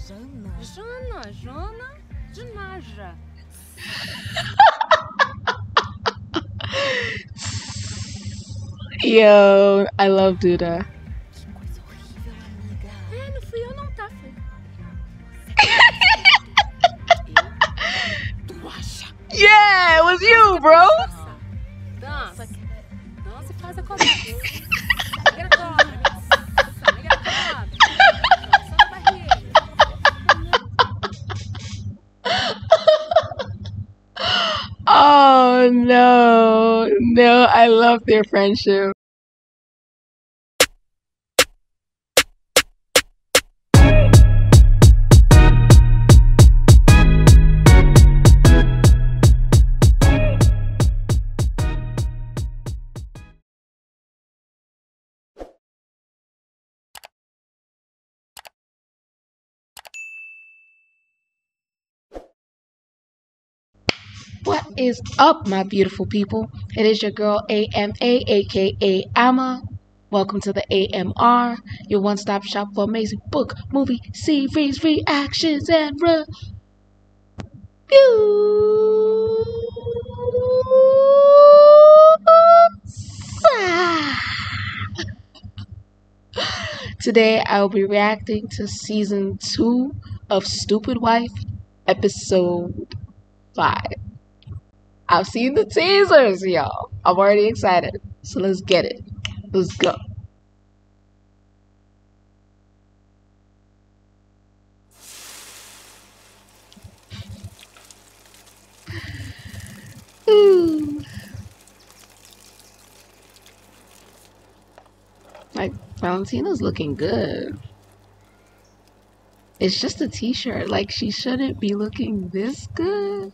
Jana, Janaja. Yo, I love Duda. Que coisa horrível, amiga. Não fui eu não, tá? Tu acha? Yeah, it was you, bro. Dança e faz a comédia. Negra colada. Negra colada. Só na barriga. Oh no, I love their friendship. What is up, my beautiful people? It is your girl AMA, aka Amma. Welcome to the AMR, your one-stop shop for amazing book, movie, series, reactions, and reviews. Today, I will be reacting to season 2 of Stupid Wife, episode 5. I've seen the teasers, y'all. I'm already excited. So let's get it. Let's go. Ooh. Like, Valentina's looking good. It's just a t-shirt. Like, she shouldn't be looking this good.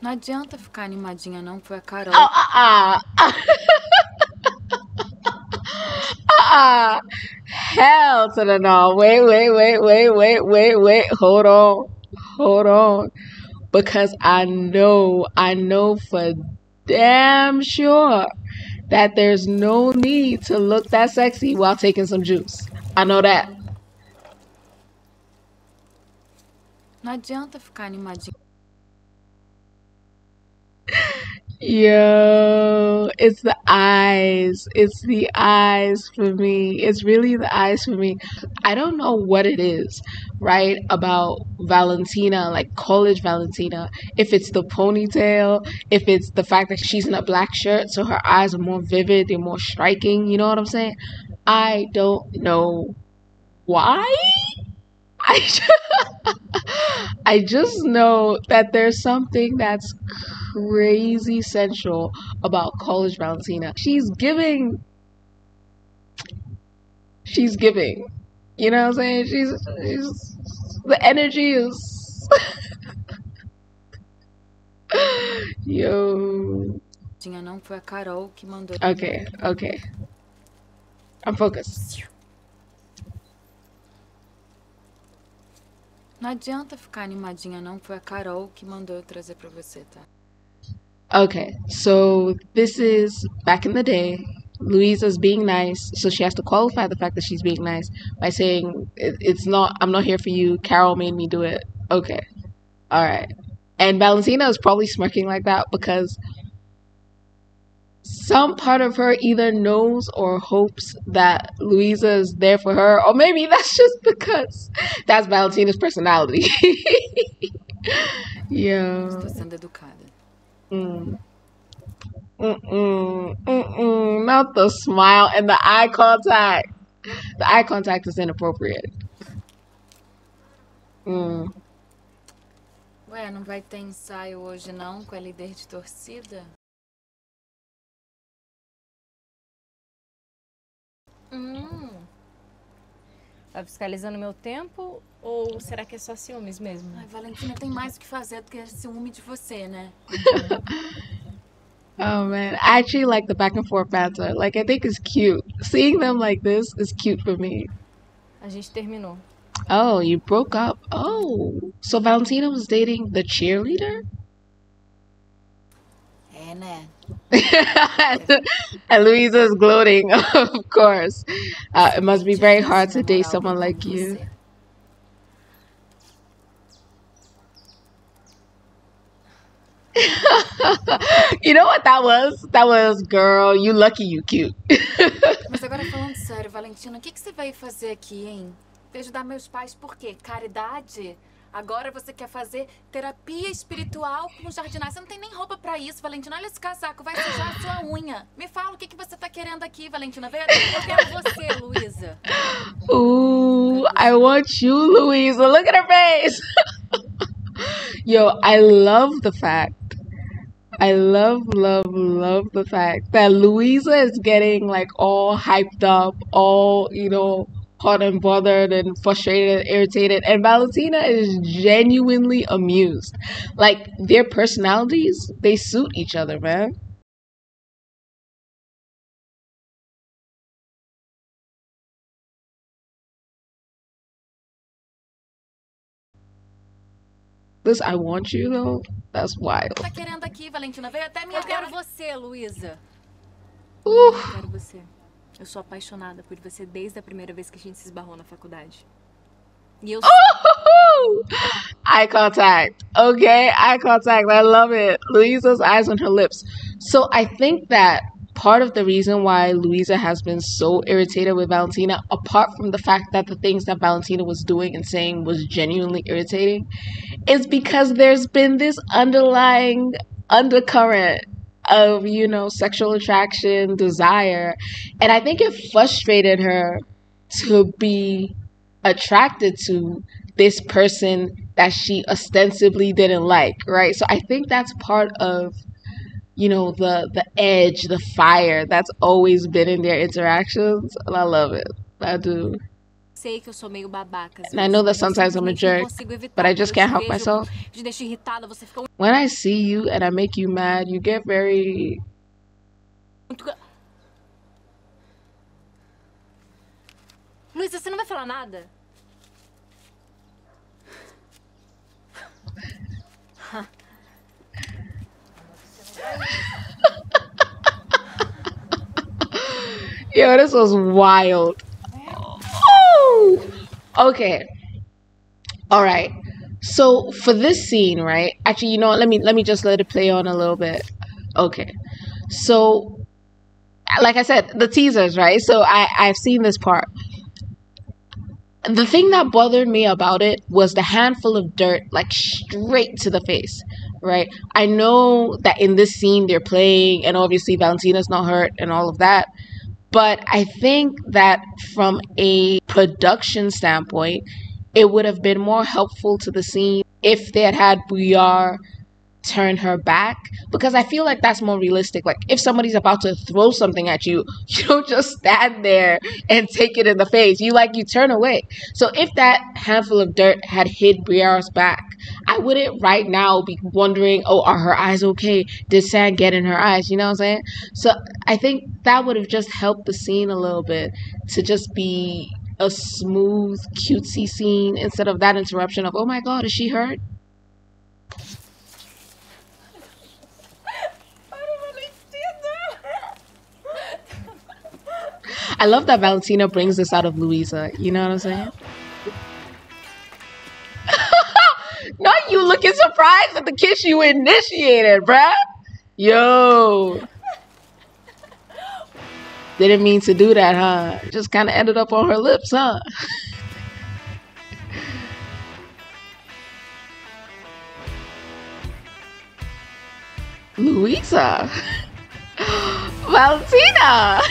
Não adianta ficar animadinha não, foi a Carol. Hell to the no. Wait. Hold on. Because I know for damn sure that there's no need to look that sexy while taking some juice. I know that. Não adianta ficar animadinha. Yo, it's the eyes. It's the eyes for me. It's really the eyes for me. I don't know what it is, right, about Valentina, like college Valentina. If it's the ponytail, if it's the fact that she's in a black shirt, so her eyes are more vivid, they're more striking. You know what I'm saying? I don't know why. I just know that there's something that's crazy sensual about college Valentina. She's giving. You know what I'm saying? She's the energy is yo. Não foi a Carol que mandou. Okay. I'm focused. Não adianta ficar animadinha não, foi a Carol que mandou eu trazer pra você, tá? Okay, so this is back in the day. Louisa's being nice, so she has to qualify the fact that she's being nice by saying it's not. I'm not here for you. Carol made me do it. Okay, all right. And Valentina is probably smirking like that because some part of her either knows or hopes that Louisa is there for her, or maybe that's just because that's Valentina's personality. Yeah. Estou sendo educada. Not the smile and the eye contact. The eye contact is inappropriate. Ué, não vai ter ensaio hoje não com a líder de torcida? Tá fiscalizando meu tempo ou será que é só ciúmes mesmo? Ai, Valentina tem mais o que fazer do que ciúme de você, né? Oh man, I actually like the back and forth banter. Like, I think it's cute. Seeing them like this is cute for me. A gente terminou. Oh, you broke up. Oh, so Valentina was dating the cheerleader? É, né? And Louisa is gloating, of course. It must be Bem very difícil hard to date namorar someone alguém like como you. você. You know what that was? That was, girl, you lucky you cute. Mas agora falando sério, Valentina, o que você veio fazer aqui, hein? Veio ajudar meus pais por quê? Caridade? Agora você quer fazer terapia espiritual com jardinagem. Você não tem nem roupa pra isso, Valentina. Olha esse casaco, vai sujar a sua unha. Me fala o que você tá querendo aqui, Valentina. Veio até Eu quero você, Luísa. Ooh, I want you, Louisa. Look at her face. Yo, I love the fact. I love the fact that Louisa is getting like all hyped up, all, you know, hot and bothered and frustrated and irritated, and Valentina is genuinely amused. Like, their personalities, they suit each other, man. This I want you though, that's wild. tá querendo aqui, Valentina. Veio até minha Eu quero casa. você, Luísa. Ooh. Eu quero você. Eu sou apaixonada por você desde a primeira vez que a gente se esbarrou na faculdade. E eu Ooh. Eye contact. Okay, eye contact. I love it. Louisa's eyes on her lips. So I think that part of the reason why Louisa has been so irritated with Valentina, apart from the fact that the things that Valentina was doing and saying was genuinely irritating, is because there's been this underlying undercurrent of, you know, sexual attraction, desire. And I think it frustrated her to be attracted to this person that she ostensibly didn't like, right? So I think that's part of, you know, the edge, the fire that's always been in their interactions, and I love it. I do. sei que eu sou meio babaca às And I vezes, know that mas eu sometimes I'm a simplesmente não jerk, consigo evitar. but I just Quando can't eu help te vejo, myself. te deixo irritada, você fica When I see you and I make you mad, you get very... muito... Luísa, você não vai falar nada? Yo, this was wild. Oh! Okay. All right. So for this scene, right? Actually, you know what? Let me just let it play on a little bit. Okay. So, like I said, the teasers, right? So I've seen this part. The thing that bothered me about it was the handful of dirt, like straight to the face, right? I know that in this scene they're playing, and obviously Valentina's not hurt and all of that. But I think that from a production standpoint, it would have been more helpful to the scene if they had Bouillard turn her back, because I feel like that's more realistic. Like, if somebody's about to throw something at you, you don't just stand there and take it in the face. You turn away. So if that handful of dirt had hit Briare's back, I wouldn't right now be wondering, oh, are her eyes okay? Did sand get in her eyes? You know what I'm saying? So I think that would have just helped the scene a little bit to just be a smooth, cutesy scene instead of that interruption of, oh my god, is she hurt? I love that Valentina brings this out of Louisa. You know what I'm saying? Not you looking surprised at the kiss you initiated, bruh. Yo. Didn't mean to do that, huh? Just kind of ended up on her lips, huh? Louisa. Valentina.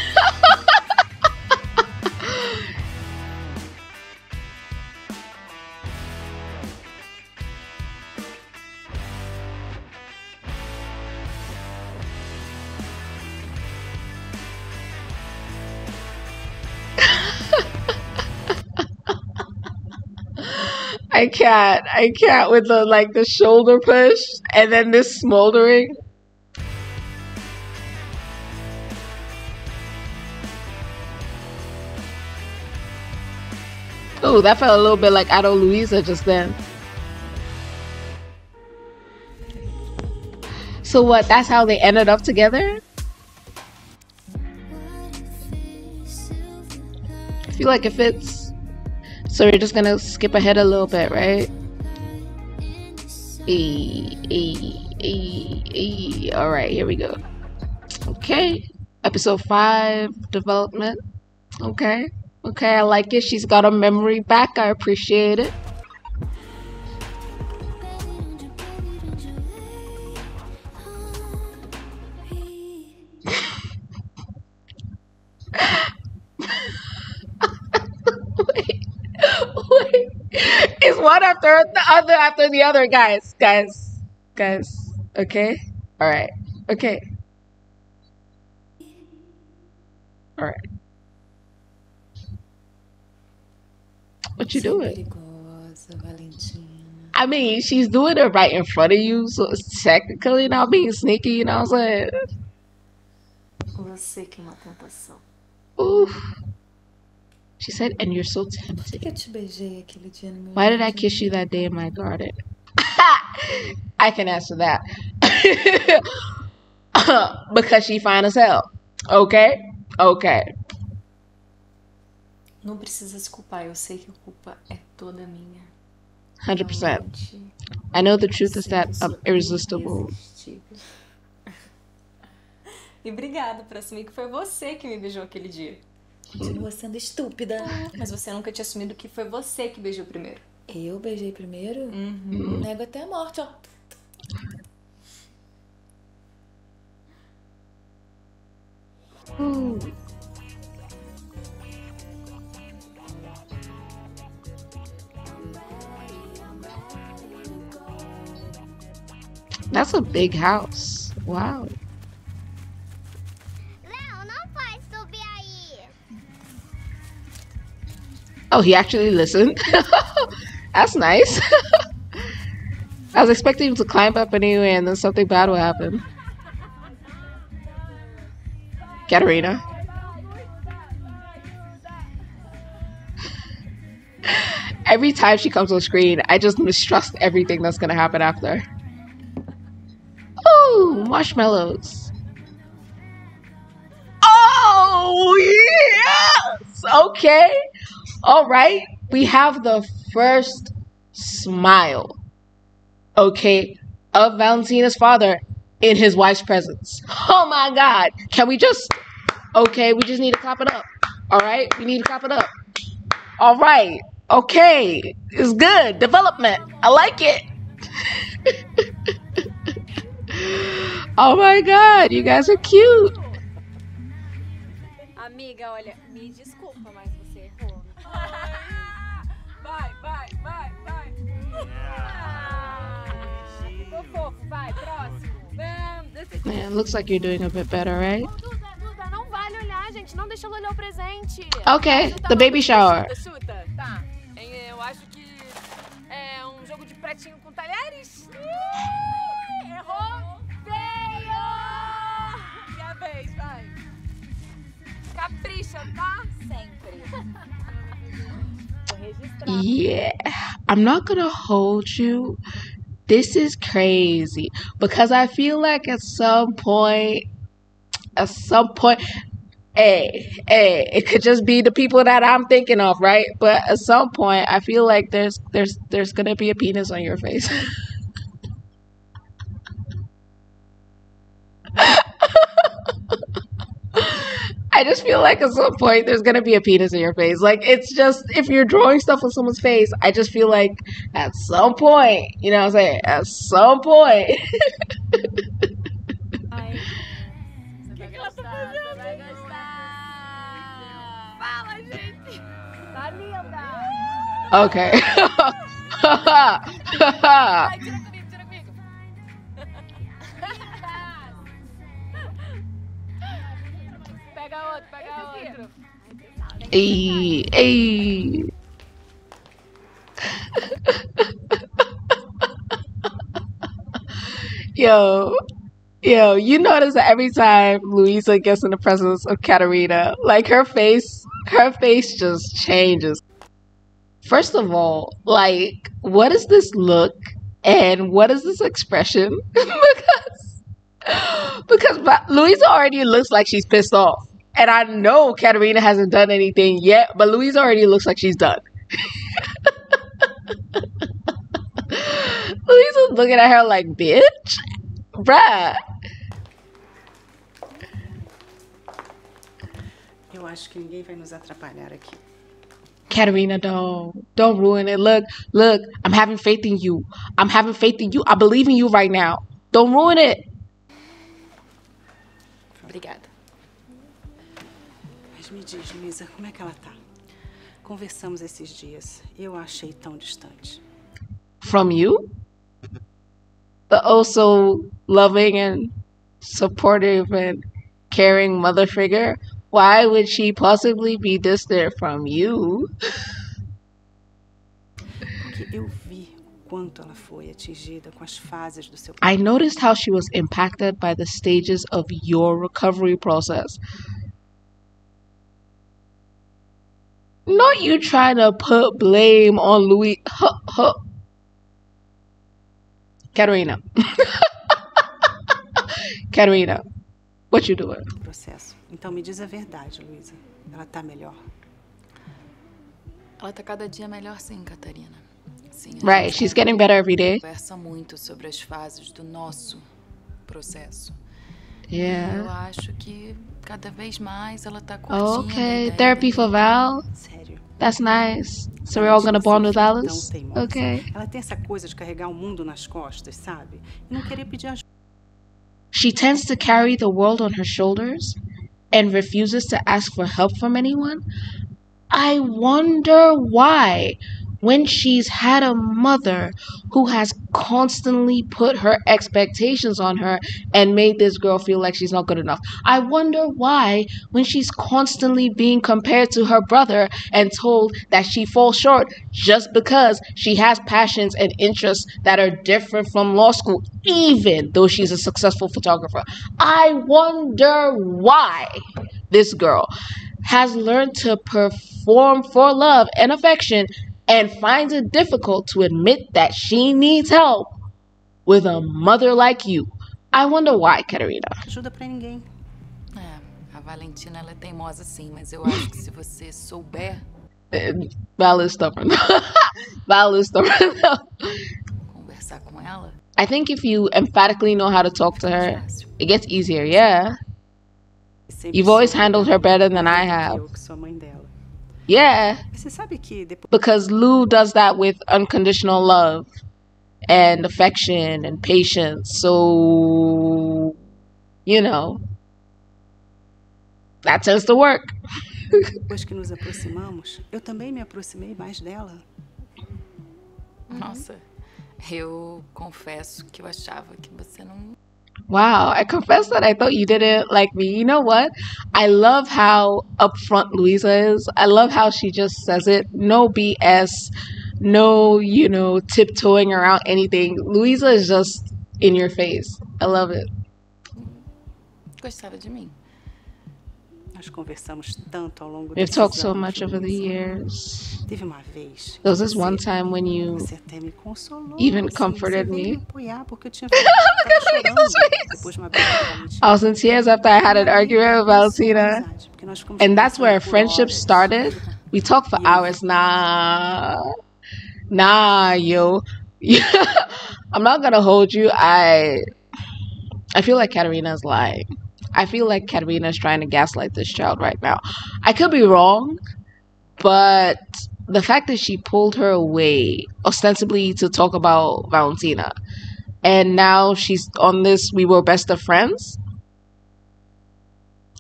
I can't with the shoulder push and then this smoldering. Oh, that felt a little bit like Ado Louisa just then. So what? That's how they ended up together? I feel like it fits. So we're just gonna skip ahead a little bit, right? Alright, here we go. Okay. Episode 5, development. Okay. Okay, I like it. She's got her memory back. I appreciate it. Wait. It's one after the other, guys. Okay? Alright. Okay. Alright. What you doing? I mean, she's doing it right in front of you, so it's technically not being sneaky, you know what I'm saying? Você que é uma tentação. Ooh. She said, and you're so tempted. Eu te beijei aquele dia no meu Why did I kiss you that day in my garden? I can answer that. Because she fine as hell. Okay? Okay. Não precisa se culpar, eu sei que a culpa é toda minha. 100%. I know the truth is that I'm irresistible. E obrigada por assumir que foi você que me beijou aquele dia. Continua sendo estúpida. Mas você nunca tinha assumido que foi você que beijou primeiro. Eu beijei primeiro? Uhum. Nego até a morte, ó. That's a big house. Wow. Oh, he actually listened. That's nice. I was expecting him to climb up anyway and then something bad would happen. Katarina. Every time she comes on screen, I just mistrust everything that's gonna happen after. Oh, marshmallows. Oh, yes! Okay. All right. We have the first smile, okay, of Valentina's father in his wife's presence. Oh my God. Can we just, okay, we just need to clap it up. All right. We need to clap it up. All right. Okay. It's good. Development. I like it. Oh my God. You guys are cute. Amiga, olha, me desculpa, mas você errou. Vai. Ficou fofo, vai, próximo. Man, looks like you're doing a bit better, right? Duda, não vale olhar, gente. Não deixa ela olhar o presente. Okay, the baby shower. Chuta. Tá. Eu acho que é um jogo de pratinho com talheres. Errou. Veio! Minha vez, vai. Capricha, tá? Sempre. Vou registrar. Yeah, I'm not gonna hold you. This is crazy because I feel like at some point, hey, it could just be the people that I'm thinking of, right? But at some point, I feel like there's gonna be a penis on your face. I just feel like at some point there's gonna be a penis in your face. Like, it's just, if you're drawing stuff on someone's face, I just feel like at some point, you know what I'm saying? At some point. Okay. Pega outro. Hey. Yo, you notice that every time Luisa gets in the presence of Katarina, like her face just changes. First of all, like, what is this look and what is this expression? Because Because Louisa already looks like she's pissed off. And I know Katerina hasn't done anything yet, but Louisa already looks like she's done. Louisa's looking at her like, bitch, bruh. Eu acho que ninguém vai nos atrapalhar aqui. Katerina, don't ruin it. Look, I'm having faith in you. I'm having faith in you. I believe in you right now. Don't ruin it. Obrigada. Mas me diz, Luísa, como é que ela tá? Conversamos esses dias. Eu a achei tão distante. From you? The also loving and supportive and caring mother figure? Why would she possibly be distant from you? Porque eu vi o quanto ela foi atingida com as fases do seu... I noticed how she was impacted by the stages of your recovery process. Not you trying to put blame on Louis. Katerina. Katerina, what you doing? Processo. Então me diz a verdade, Luísa. Ela tá melhor? Ela tá cada dia melhor sim, Catarina. Sim, Right, she's getting better every day. Conversa muito sobre as fases do nosso processo. Yeah. Eu acho que cada vez mais ela tá curtindo. Okay, therapy for Val. Sério. That's nice. So we're all gonna bond with Alice? Teimosa. Okay. Ela tem essa coisa de carregar o mundo nas costas, sabe? E não querer pedir ajuda. She tends to carry the world on her shoulders and refuses to ask for help from anyone. I wonder why, when she's had a mother who has constantly put her expectations on her and made this girl feel like she's not good enough. I wonder why, when she's constantly being compared to her brother and told that she falls short just because she has passions and interests that are different from law school, even though she's a successful photographer. I wonder why this girl has learned to perform for love and affection and finds it difficult to admit that she needs help with a mother like you. I wonder why, Katerina. Ajuda pra ninguém. A Valentina, ela é teimosa sim, mas eu acho que se você souber... Val is stubborn. Val is stubborn. conversar com ela... I think if you emphatically know how to talk to her, it gets easier, yeah. You've always handled her better than I have. Eu que sou a mãe dela. Yeah, Você sabe que depois... because Lou does that with unconditional love and affection and patience. So, you know, that tends to work. Depois que nos aproximamos, eu também me aproximei mais dela. Nossa, eu confesso que eu achava que você não... Wow, I confess that I thought you didn't like me. You know what? I love how upfront Louisa is. I love how she just says it. No BS. No, you know, tiptoeing around anything. Louisa is just in your face. I love it. Gostava de mim. Nós conversamos tanto ao longo We've desses talked so anos, much over the Luísa. years. Teve uma vez. There was this one time when you Você até me consolou. even assim, comforted você veio me. me apoiar porque eu tinha ficado chorando depois de uma briga com a Valentina. I was in tears after I had an argument with Valentina. Amizade, porque nós ficamos And that's where a conversando por friendship horas. started. We talked for hours. Nah, yo. I'm not gonna hold you. I feel like Katerina's lying. I feel like Katerina's trying to gaslight this child right now. I could be wrong, but the fact that she pulled her away ostensibly to talk about Valentina, and now she's on this we were best of friends.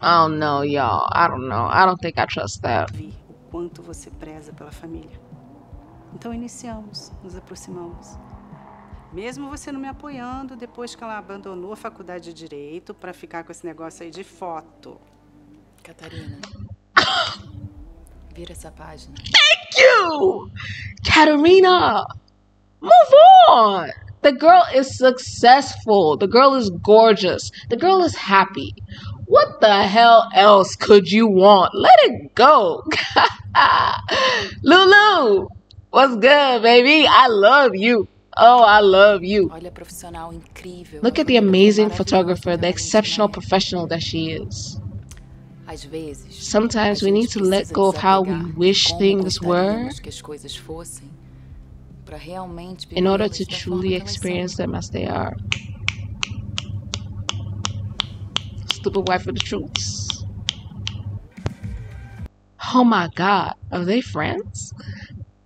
I don't know, y'all. I don't know. I don't think I trust that. Vi o quanto você preza pela família. Então iniciamos, nos aproximamos. Mesmo você não me apoiando depois que ela abandonou a faculdade de Direito para ficar com esse negócio aí de foto. Catarina, vira essa página. Thank you, Katerina. Move on. The girl is successful. The girl is gorgeous. The girl is happy. What the hell else could you want? Let it go. Lulu, what's good, baby? I love you. Oh, I love you. Olha a profissional incrível. Look at the amazing photographer, the exceptional professional that she is. Às vezes, Sometimes we need to let go of how we wish things were que as coisas fossem, para realmente in order vivê-las to da forma truly que elas experience são. them as they are. Stupid wife of the truths. Oh my god, are they friends?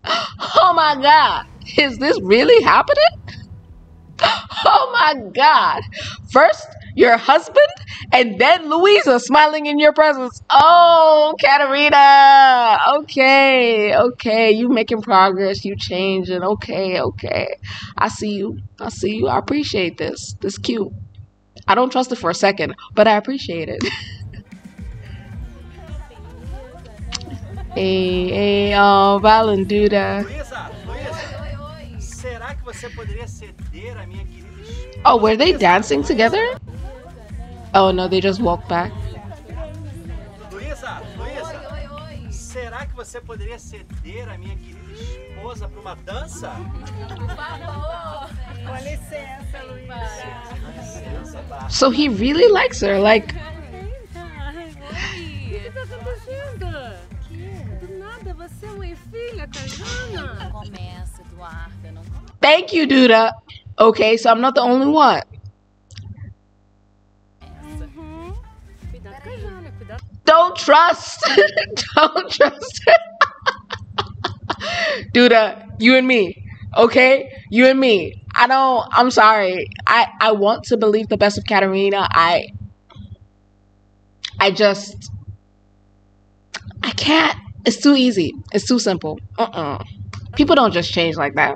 Oh my god, is this really happening? Oh my god. First, your husband, and then Louisa smiling in your presence. Oh, Katerina. Okay, okay. You making progress. You changing. Okay, okay. I see you. I see you. I appreciate this. This cute. I don't trust it for a second, but I appreciate it. Hey, Valenduda. Será que você poderia ceder a minha querida esposa? Oh, were they dancing together? Oh no, they just walked back. Luísa, será que você poderia ceder a minha querida esposa para uma dança? Por favor. Com licença, Luísa. So he really likes her, like. Começa, Eduarda. Não... Thank you, Duda. Okay, so I'm not the only one. Don't trust. Don't trust. Duda, you and me. Okay? You and me. I'm sorry. I want to believe the best of Katerina. I can't. It's too easy. It's too simple. People don't just change like that.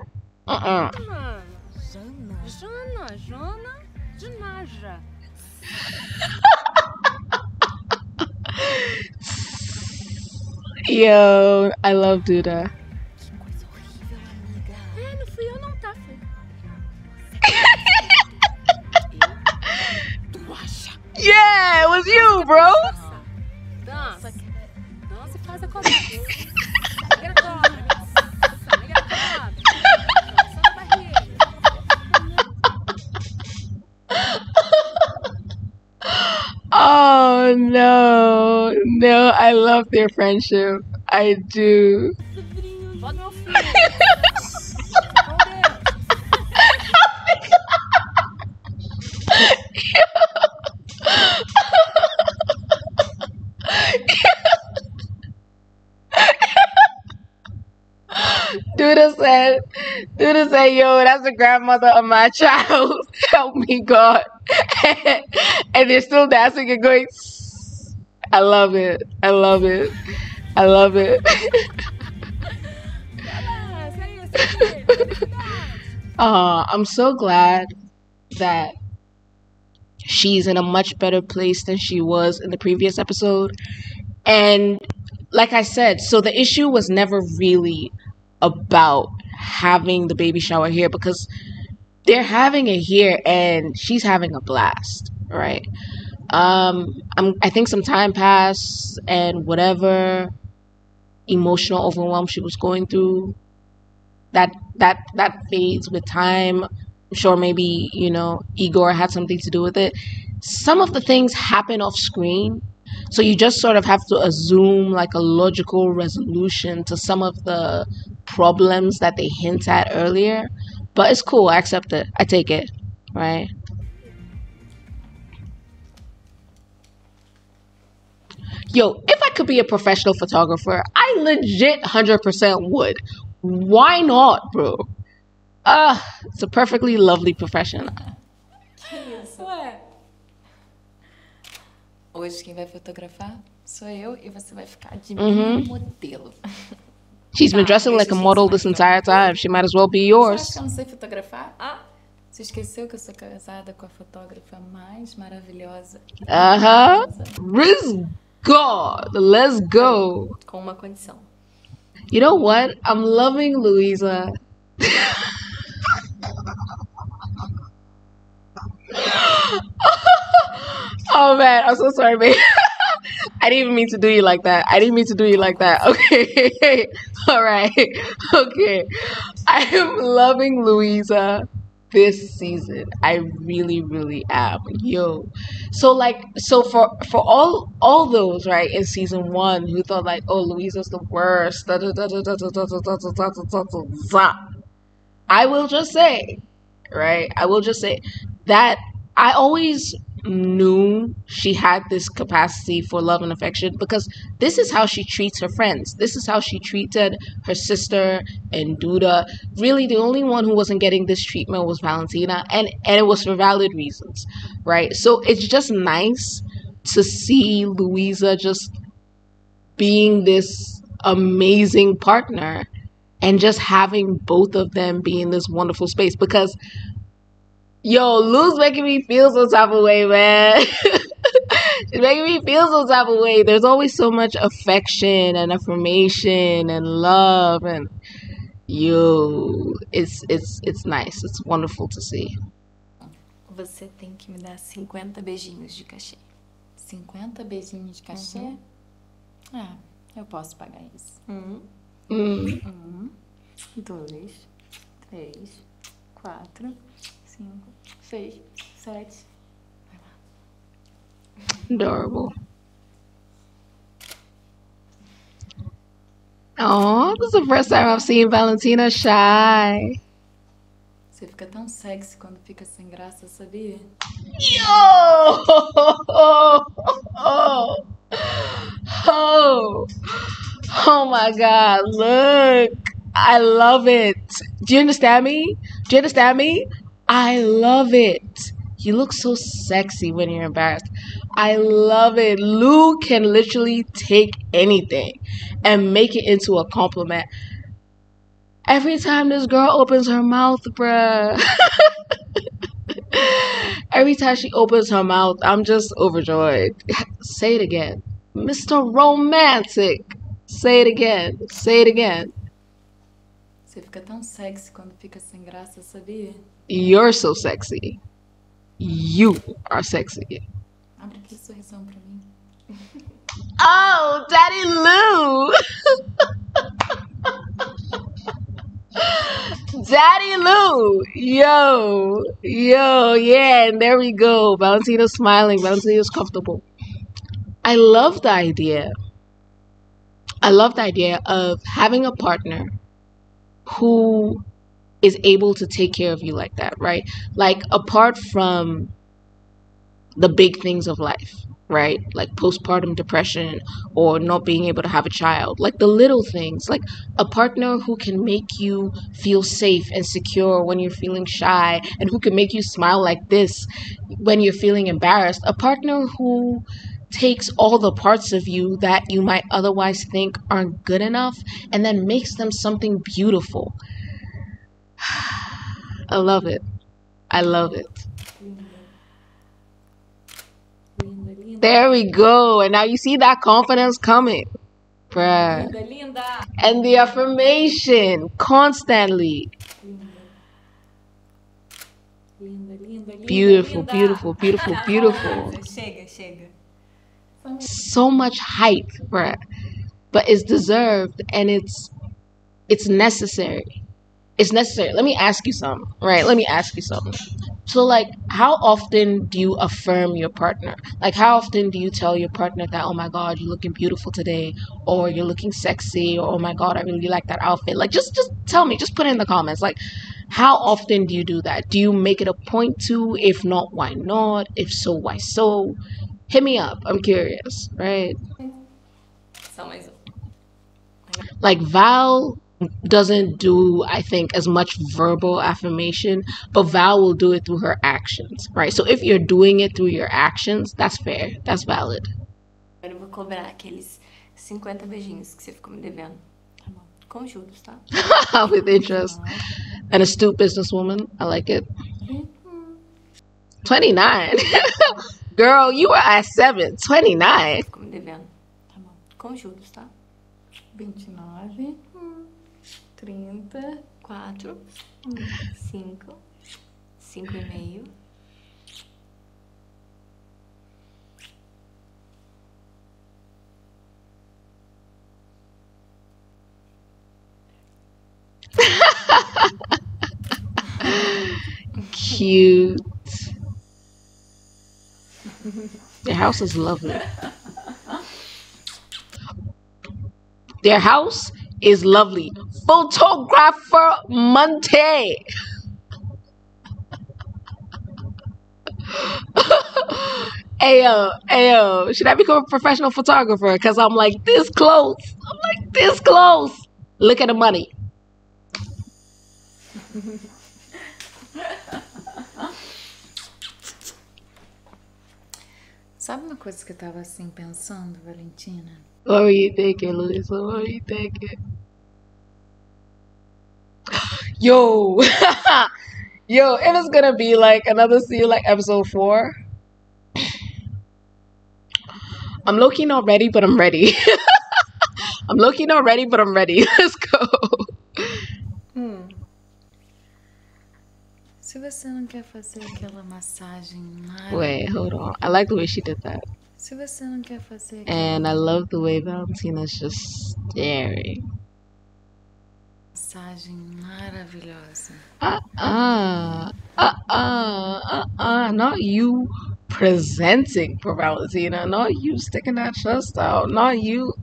Yo, I love Duda. Yeah, it was you, bro. Oh no, I love their friendship. I do. Duda said, yo, that's the grandmother of my child. Help me, God. And they're still dancing and going, I love it. I love it. I love it. I'm so glad that she's in a much better place than she was in the previous episode. And like I said, so the issue was never really about having the baby shower here, because they're having it here and she's having a blast, right? I think some time passed, and whatever emotional overwhelm she was going through, that fades with time. I'm sure maybe, Igor had something to do with it. Some of the things happen off screen, so you just sort of have to assume like a logical resolution to some of the problems that they hint at earlier. But it's cool. I accept it. I take it. Right? Yo, if I could be a professional photographer, I legit 100% would. Why not, bro? It's a perfectly lovely profession. Que isso? Ué. Hoje quem vai fotografar sou eu e você vai ficar de minha modelo. She's been dressing like a model this entire time. She might as well be yours. Você acha que eu não sei fotografar? Ah, você esqueceu que eu sou casada com a fotógrafa mais maravilhosa? God, let's go. Com uma condição. You know what? I'm loving Louisa. Oh man, I'm so sorry, babe. I didn't even mean to do you like that. I didn't mean to do you like that. Okay. All right. Okay. I am loving Louisa this season. I really, really am. Yo. So for all those, right, in season 1 who thought like, oh, Louisa's the worst. I will just say, right? I will just say that I always knew she had this capacity for love and affection because this is how she treats her friends. This is how she treated her sister and Duda. Really, the only one who wasn't getting this treatment was Valentina, and it was for valid reasons, right? So it's just nice to see Louisa just being this amazing partner and just having both of them be in this wonderful space because yo, Lou's making me feel some type of way, man. She's making me feel some type of way. There's always so much affection and affirmation and love, and yo, it's nice. It's wonderful to see. Você tem que me dar 50 beijinhos de cachê. 50 beijinhos de cachê? Ah, eu posso pagar isso. 1, 2, 3, 4, 5, 6, 7. Vai lá. Adorable. Oh, this is the first time I've seen Valentina shy. Você fica tão sexy quando fica sem graça, sabia? Yo! Oh my God, look. I love it. Do you understand me? Do you understand me? I love it. You look so sexy when you're embarrassed. I love it. Lou can literally take anything and make it into a compliment. Every time this girl opens her mouth, bruh. Every time she opens her mouth, I'm just overjoyed. Say it again. Mr. Romantic. Say it again. Say it again. Você fica tão sexy quando fica sem graça, sabia? You're so sexy. You are sexy. Abre aquele sorrisão pra mim. Oh, Daddy Lou! Daddy Lou! Yo! Yo, yeah, and there we go. Valentina's smiling. Valentina's comfortable. I love the idea. I love the idea of having a partner who is able to take care of you like that, right? Like, apart from the big things of life, right? Like postpartum depression or not being able to have a child, like the little things, like a partner who can make you feel safe and secure when you're feeling shy and who can make you smile like this when you're feeling embarrassed, a partner who takes all the parts of you that you might otherwise think aren't good enough and then makes them something beautiful. I love it. I love it. There we go. And now you see that confidence coming. Bruh. Linda, linda. And the affirmation constantly. Linda, linda, linda. Beautiful, linda. beautiful, beautiful, beautiful. Chega, chega. So much hype, bruh. But it's deserved and it's necessary. It's necessary. Let me ask you something, right? Let me ask you something. So, like, how often do you affirm your partner? Like, how often do you tell your partner that, oh my God, you're looking beautiful today, or you're looking sexy, or oh my God, I really like that outfit? Like, just tell me, just put it in the comments. Like, how often do you do that? Do you make it a point to? If not, why not? If so, why so? Hit me up. I'm curious, right? Só mais um. Like, Val doesn't do, I think, as much verbal affirmation, but Val will do it through her actions, right? So if you're doing it through your actions, that's fair, that's valid. Agora eu vou cobrar aqueles 50 beijinhos que você ficou me devendo. Tá bom. Com juros, tá? With interest. An astute businesswoman, I like it. 29? Girl, you were at 7. 29? Ficou me devendo. Tá bom. Com juros, tá? 29. 30, 4, 5, 5,5. cute. Their house is lovely. Their house is lovely. Photographer Monte. Ayo, should I become a professional photographer? Because I'm like this close. Look at the money. Sabe uma coisa que eu tava assim pensando, Valentina? What were you thinking, Luisa? What were you thinking? Yo, yo, if it's gonna be like another scene like episode 4, I'm low-key not ready, but I'm ready. I'm low-key not ready, but I'm ready. Let's go. Se você não quer fazer aquela massagem maravilhosa. Wait, hold on. I like the way she did that. Se você não quer fazer And I love the way Valentina's just staring. massagem maravilhosa. Not you presenting for Valentina. Not you sticking that chest out. Not you.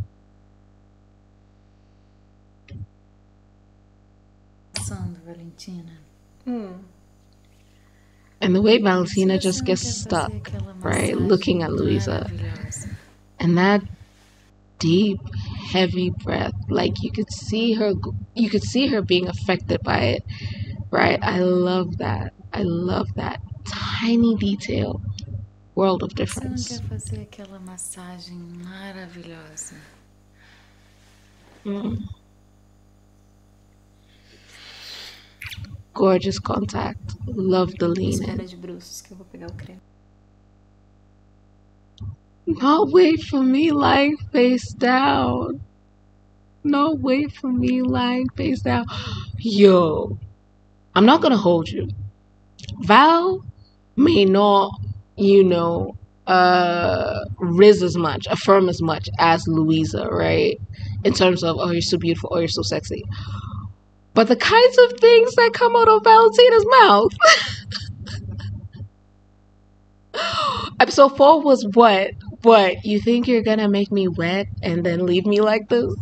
Pensando, Valentina. And the way Valentina just gets stuck, right? Looking at Luisa. And that deep, heavy breath. Like you could see her being affected by it, right? I love that. Tiny detail. World of difference. Você não quer fazer aquela massagem maravilhosa. Gorgeous contact. Love the lean in. Espera de bruços que eu vou pegar o creme. Not wait for me lying face down. No, wait for me lying face down. Yo, I'm not gonna hold you. Val may not, affirm as much as Louisa, right? In terms of, oh, you're so beautiful, oh, you're so sexy. But the kinds of things that come out of Valentina's mouth. Episode 4 was what? What? You think you're gonna make me wet and then leave me like this?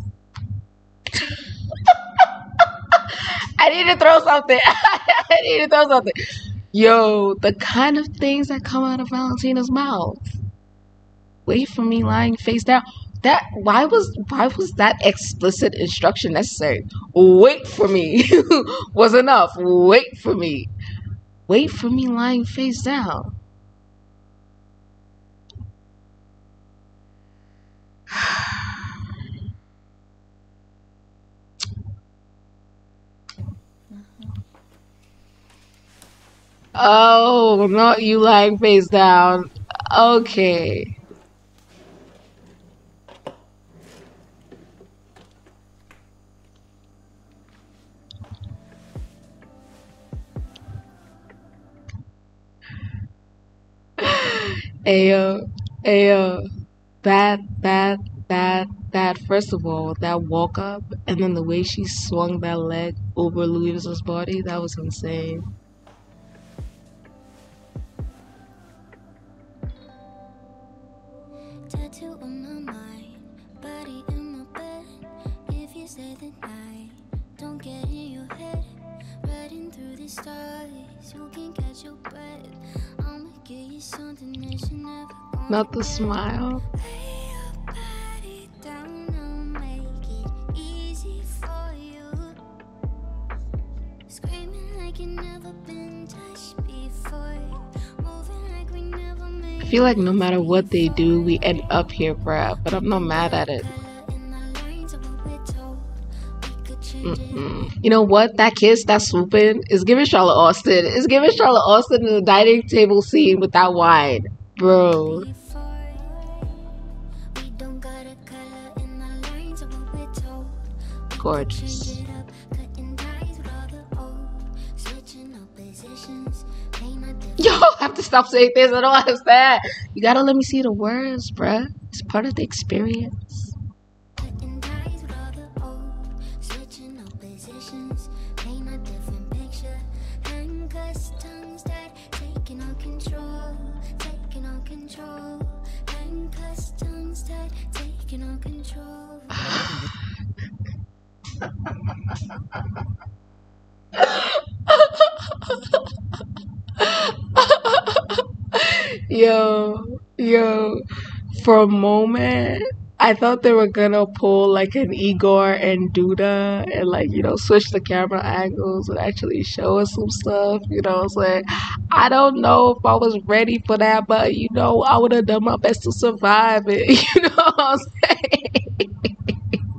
I need to throw something. Yo, the kind of things that come out of Valentina's mouth. Wait for me lying face down. Why was that explicit instruction necessary? Wait for me was enough. Wait for me lying face down. Oh, not you lying face down. Okay. Ayo, that first of all, that walk up and then the way she swung that leg over Louisa's body, that was insane. Tattoo on my mind, body in my bed. If you say that I don't get in your head, riding through the stars, you can catch your breath. I'ma give you something that you never gonna Not the smile. lay your body down, I'll make it easy for you. Screaming like you never been touched before, moving like we never made. I feel like no matter what they do, we end up here, bruh, but I'm not mad at it. You know what? That kiss, that swooping, is giving Charlotte Austin. It's giving Charlotte Austin in the dining table scene with that wine. Bro. Gorgeous. Yo, I have to stop saying this. I don't understand. You gotta let me see the words, bruh. It's part of the experience. Switching up positions, paint a different picture. Handcuffs, tongues that Yo, for a moment, I thought they were gonna pull like an Igor and Duda and like, switch the camera angles and actually show us some stuff. It's like, I don't know if I was ready for that, but I would have done my best to survive it. You know what I'm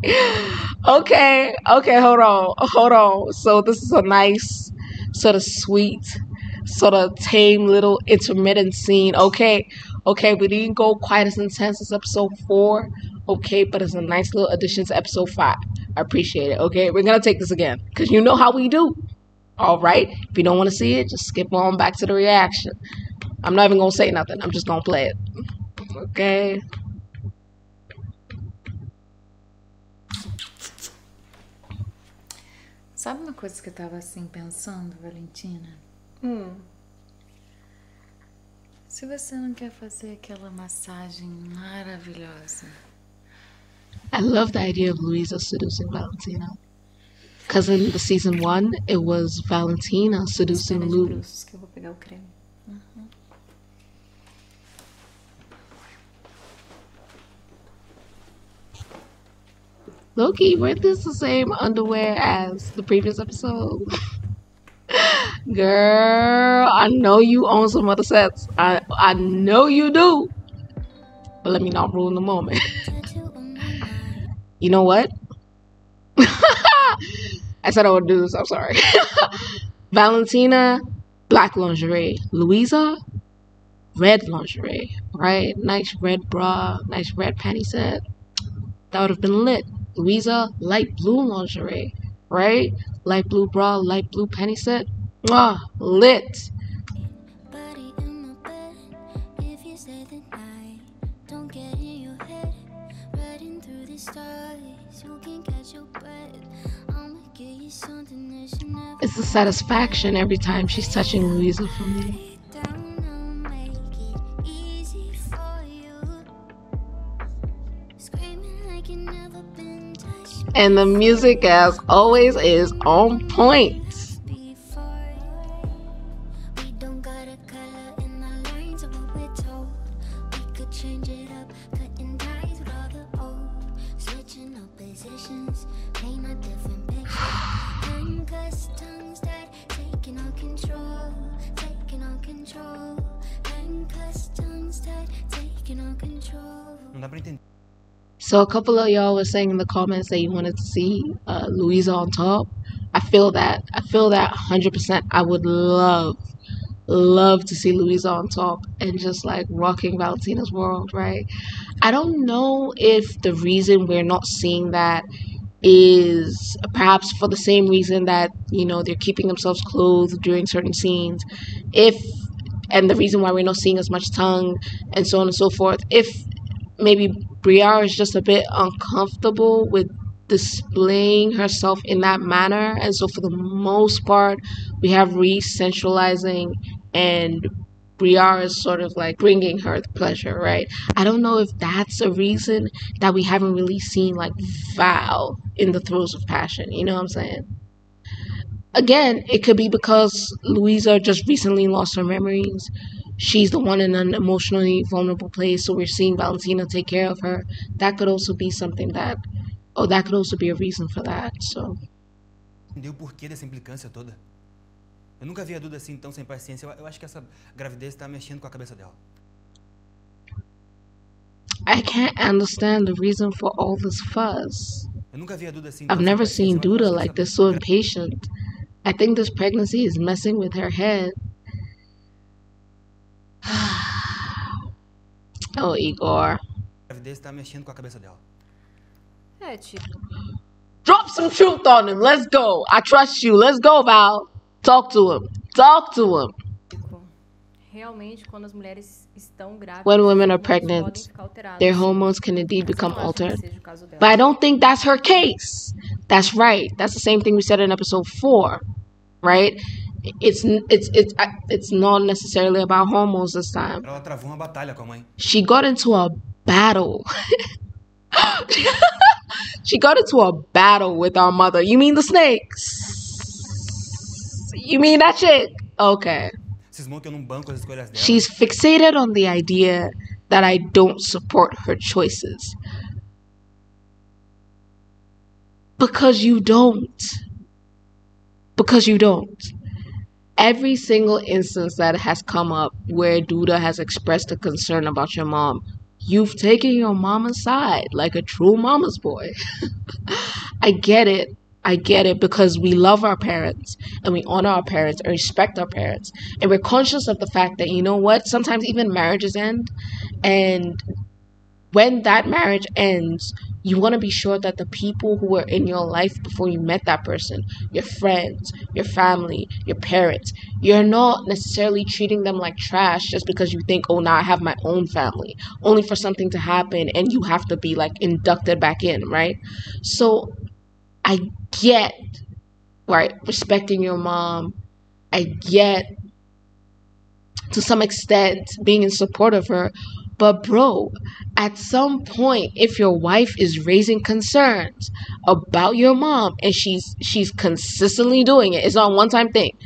saying? Okay, hold on. So this is a nice, sort of sweet, sort of tame little intermittent scene. Okay, we didn't go quite as intense as episode 4. Okay, but it's a nice little addition to episode 5. I appreciate it. Okay, we're gonna take this again because you know how we do. All right, if you don't want to see it, just skip on back to the reaction. I'm not even gonna say nothing. I'm just gonna play it. Okay. Sabe uma coisa que eu tava assim pensando, Valentina? Se você não quer fazer aquela massagem maravilhosa. I love the idea of Luisa seducing Valentina. Because in the season 1, it was Valentina seducing Lu. Que eu vou pegar o creme. Loki, weren't this the same underwear as the previous episode? Girl, I know you own some other sets. I know you do. But let me not ruin the moment. You know what? I said I would do this. I'm sorry. Valentina, black lingerie. Luisa, red lingerie. Right? Nice red bra, nice red panty set. That would have been lit. Luisa, light blue lingerie, right? Light blue bra, light blue panty set. Mwah, lit. Body in my bed. If you say that I don't get in your head, riding through the stars, you can catch your breath. I'ma give you something that you never. It's the satisfaction every time she's touching Luisa for me. And the music, as always, is on point. So a couple of y'all were saying in the comments that you wanted to see Luisa on top. I feel that 100%. I would love to see Luisa on top and just like rocking Valentina's world, right? I don't know if the reason we're not seeing that is perhaps for the same reason that, they're keeping themselves clothed during certain scenes. And the reason why we're not seeing as much tongue and so on and so forth. If maybe Briare is just a bit uncomfortable with displaying herself in that manner, and so for the most part we have Reese centralizing and Briare is sort of like bringing her the pleasure, right? I don't know if that's a reason that we haven't really seen like Val in the throes of passion, you know what I'm saying? Again, it could be because Luisa just recently lost her memories. She's the one in an emotionally vulnerable place, so we're seeing Valentina take care of her. That could also be something that could also be a reason for that, so. Entendeu o porquê dessa implicância toda? Eu nunca vi a Duda assim tão sem paciência. Eu acho que essa gravidez está mexendo com a cabeça dela. I can't understand the reason for all this fuss. Eu nunca vi a Duda assim. I've never seen Duda like this, so impatient. I think this pregnancy is messing with her head. Oh, Igor. A gravidez está mexendo com a cabeça dela. É, tipo. Drop some truth on him. Let's go. I trust you. Let's go, Val. Talk to him. Talk to him. Realmente, quando as mulheres estão grávidas, when women are pregnant, their hormones can indeed become altered. But I don't think that's her case. That's right. That's the same thing we said in episode 4, right? It's not necessarily about hormones this time. Ela travou uma batalha com a mãe. She got into a battle. She got into a battle with our mother. You mean the snakes? You mean that chick? Okay. Cismou que eu não banco as escolhas dela. She's fixated on the idea that I don't support her choices. Because you don't. Because you don't. Every single instance that has come up where Duda has expressed a concern about your mom, you've taken your mama's side like a true mama's boy. I get it. I get it, because we love our parents and we honor our parents and respect our parents. And we're conscious of the fact that, you know what, sometimes even marriages end. And when that marriage ends, you want to be sure that the people who were in your life before you met that person, your friends, your family, your parents, you're not necessarily treating them like trash just because you think, oh, now I have my own family, only for something to happen and you have to be like inducted back in, right? So I get, right, respecting your mom. I get, to some extent, being in support of her. But bro, at some point, if your wife is raising concerns about your mom and she's consistently doing it, it's not a one-time thing.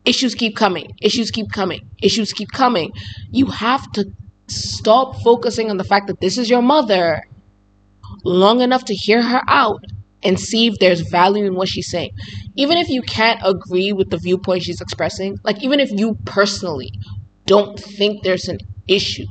Issues keep coming. Issues keep coming. Issues keep coming. You have to stop focusing on the fact that this is your mother long enough to hear her out and see if there's value in what she's saying. Even if you can't agree with the viewpoint she's expressing, like even if you personally don't think there's an issue,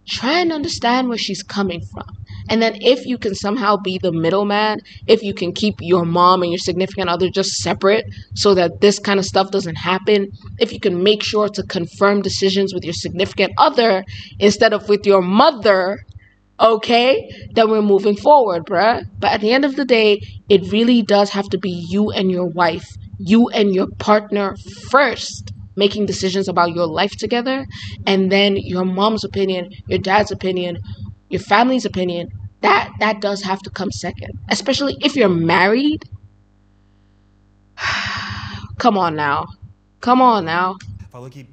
try and understand where she's coming from. And then if you can somehow be the middleman, if you can keep your mom and your significant other just separate so that this kind of stuff doesn't happen, if you can make sure to confirm decisions with your significant other instead of with your mother, okay, then we're moving forward, bruh. But at the end of the day, it really does have to be you and your wife, you and your partner first, making decisions about your life together, and then your mom's opinion, your dad's opinion, your family's opinion, that does have to come second. Especially if you're married. Come on now. Come on now. Falou que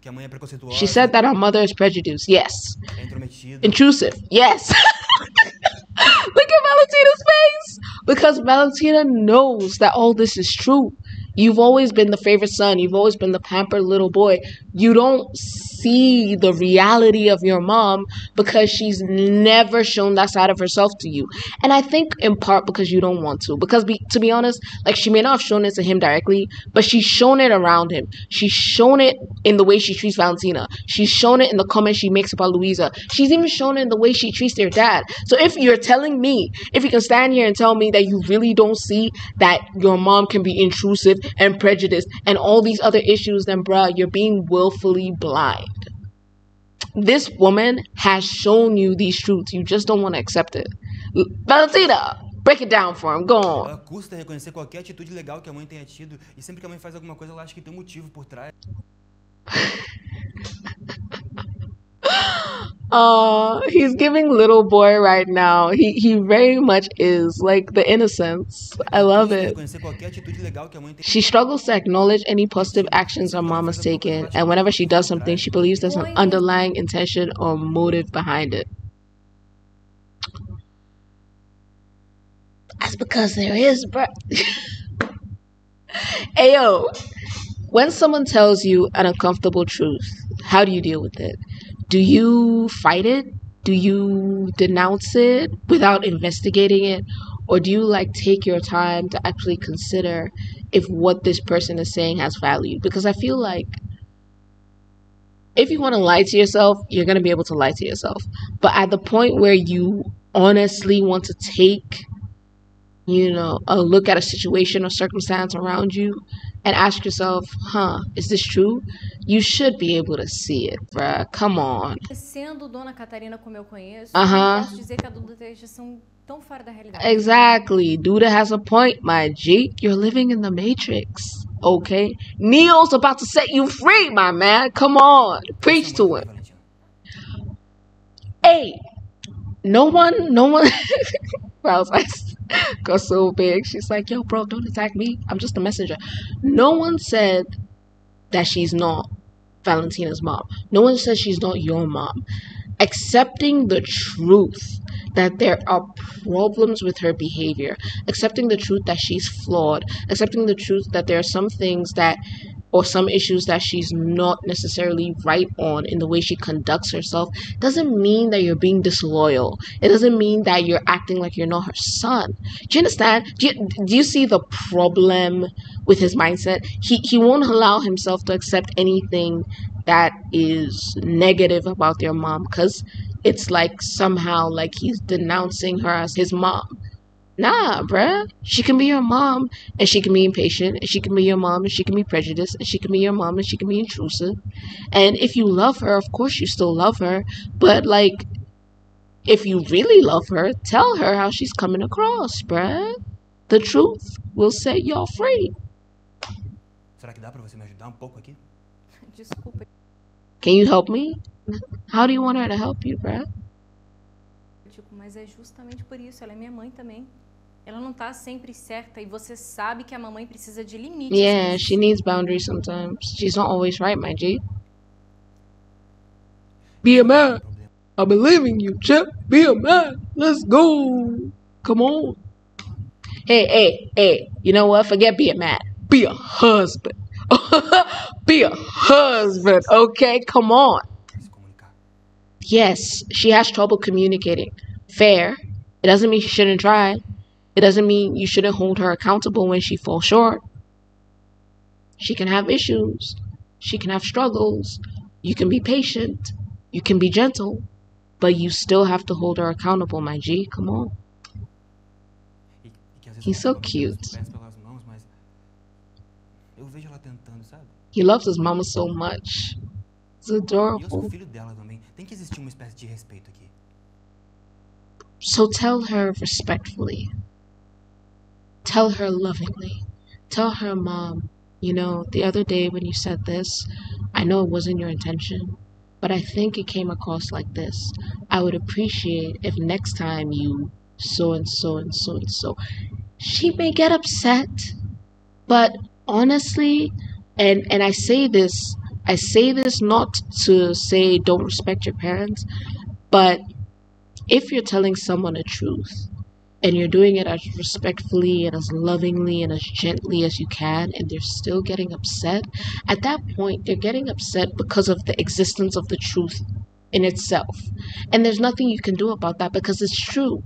a mãe é preconceituosa. She said that our mother is prejudiced. Yes. É intrometida. Intrusive. Yes. Look at Valentina's face. Because Valentina knows that all this is true. You've always been the favorite son. You've always been the pampered little boy. You don't see the reality of your mom because she's never shown that side of herself to you. And I think in part because you don't want to. Because to be honest, like she may not have shown it to him directly, but she's shown it around him. She's shown it in the way she treats Valentina. She's shown it in the comments she makes about Luisa. She's even shown it in the way she treats their dad. So if you're telling me, if you can stand here and tell me that you really don't see that your mom can be intrusive and prejudiced and all these other issues, then bruh, you're being willfully blind. This woman has shown you these truths. You just don't want to accept it. Valentina, break it down for him. Go on. Ela custa reconhecer qualquer atitude legal que a mãe tenha tido, e sempre que a mãe faz alguma coisa, ela acha que tem um motivo por trás. He's giving little boy right now. He very much is, like, the innocence. I love it. She struggles to acknowledge any positive actions her mom has taken, and whenever she does something, she believes there's an underlying intention or motive behind it. That's because there is, bro. Ayo, when someone tells you an uncomfortable truth, how do you deal with it? Do you fight it? Do you denounce it without investigating it? Or do you like take your time to actually consider if what this person is saying has value? Because I feel like if you want to lie to yourself, you're going to be able to lie to yourself. But at the point where you honestly want to take, you know, a look at a situation or circumstance around you and ask yourself, is this true? You should be able to see it, bruh. Come on. Sendo Dona Catarina como eu conheço, posso dizer que a Duda esteja tão fora da realidade. Exactly. Duda has a point, my G. You're living in the Matrix, okay? Neo's about to set you free, my man. Come on. Preach to him. Hey, no one Ralph's eyes got so big. She's like, yo, bro, don't attack me. I'm just a messenger. No one said that she's not Valentina's mom. No one says she's not your mom. accepting the truth that there are problems with her behavior, accepting the truth that she's flawed, accepting the truth that there are some things that, or some issues that she's not necessarily right on in the way she conducts herself, doesn't mean that you're being disloyal. It doesn't mean that you're acting like you're not her son. Do you understand? Do you see the problem with his mindset? He won't allow himself to accept anything that is negative about your mom, because it's like somehow like he's denouncing her as his mom. Nah, bruh. She can be your mom, and she can be impatient, and she can be your mom, and she can be prejudiced, and she can be your mom, and she can be intrusive. And if you love her, of course you still love her. But, like, if you really love her, tell her how she's coming across, bruh. The truth will set y'all free. Será que dá pra você me ajudar pouco aqui? Desculpa, Can you help me? How do you want her to help you, bruh? Tico, mas é justamente por isso. Ela é minha mãe também. Ela não tá sempre certa e você sabe que a mamãe precisa de limites. Yeah, she needs boundaries sometimes. She's not always right, my G. Be a man. I believe in you, Chip. Be a man. Let's go. Come on. Hey. You know what? Forget be a man. Be a husband. Be a husband, okay? Come on. Yes, she has trouble communicating. Fair. It doesn't mean she shouldn't try. It doesn't mean you shouldn't hold her accountable when she falls short. She can have issues. She can have struggles. You can be patient. You can be gentle. But you still have to hold her accountable, my G. Come on. He's so cute. He loves his mama so much. It's adorable. So tell her respectfully. Tell her lovingly. Tell her, Mom, you know, the other day when you said this, I know it wasn't your intention, but I think it came across like this. I would appreciate if next time you so and so and so and so. She may get upset, but honestly, and I say this not to say don't respect your parents, but if you're telling someone a truth and you're doing it as respectfully and as lovingly and as gently as you can, and they're still getting upset, at that point they're getting upset because of the existence of the truth in itself, and there's nothing you can do about that because it's true.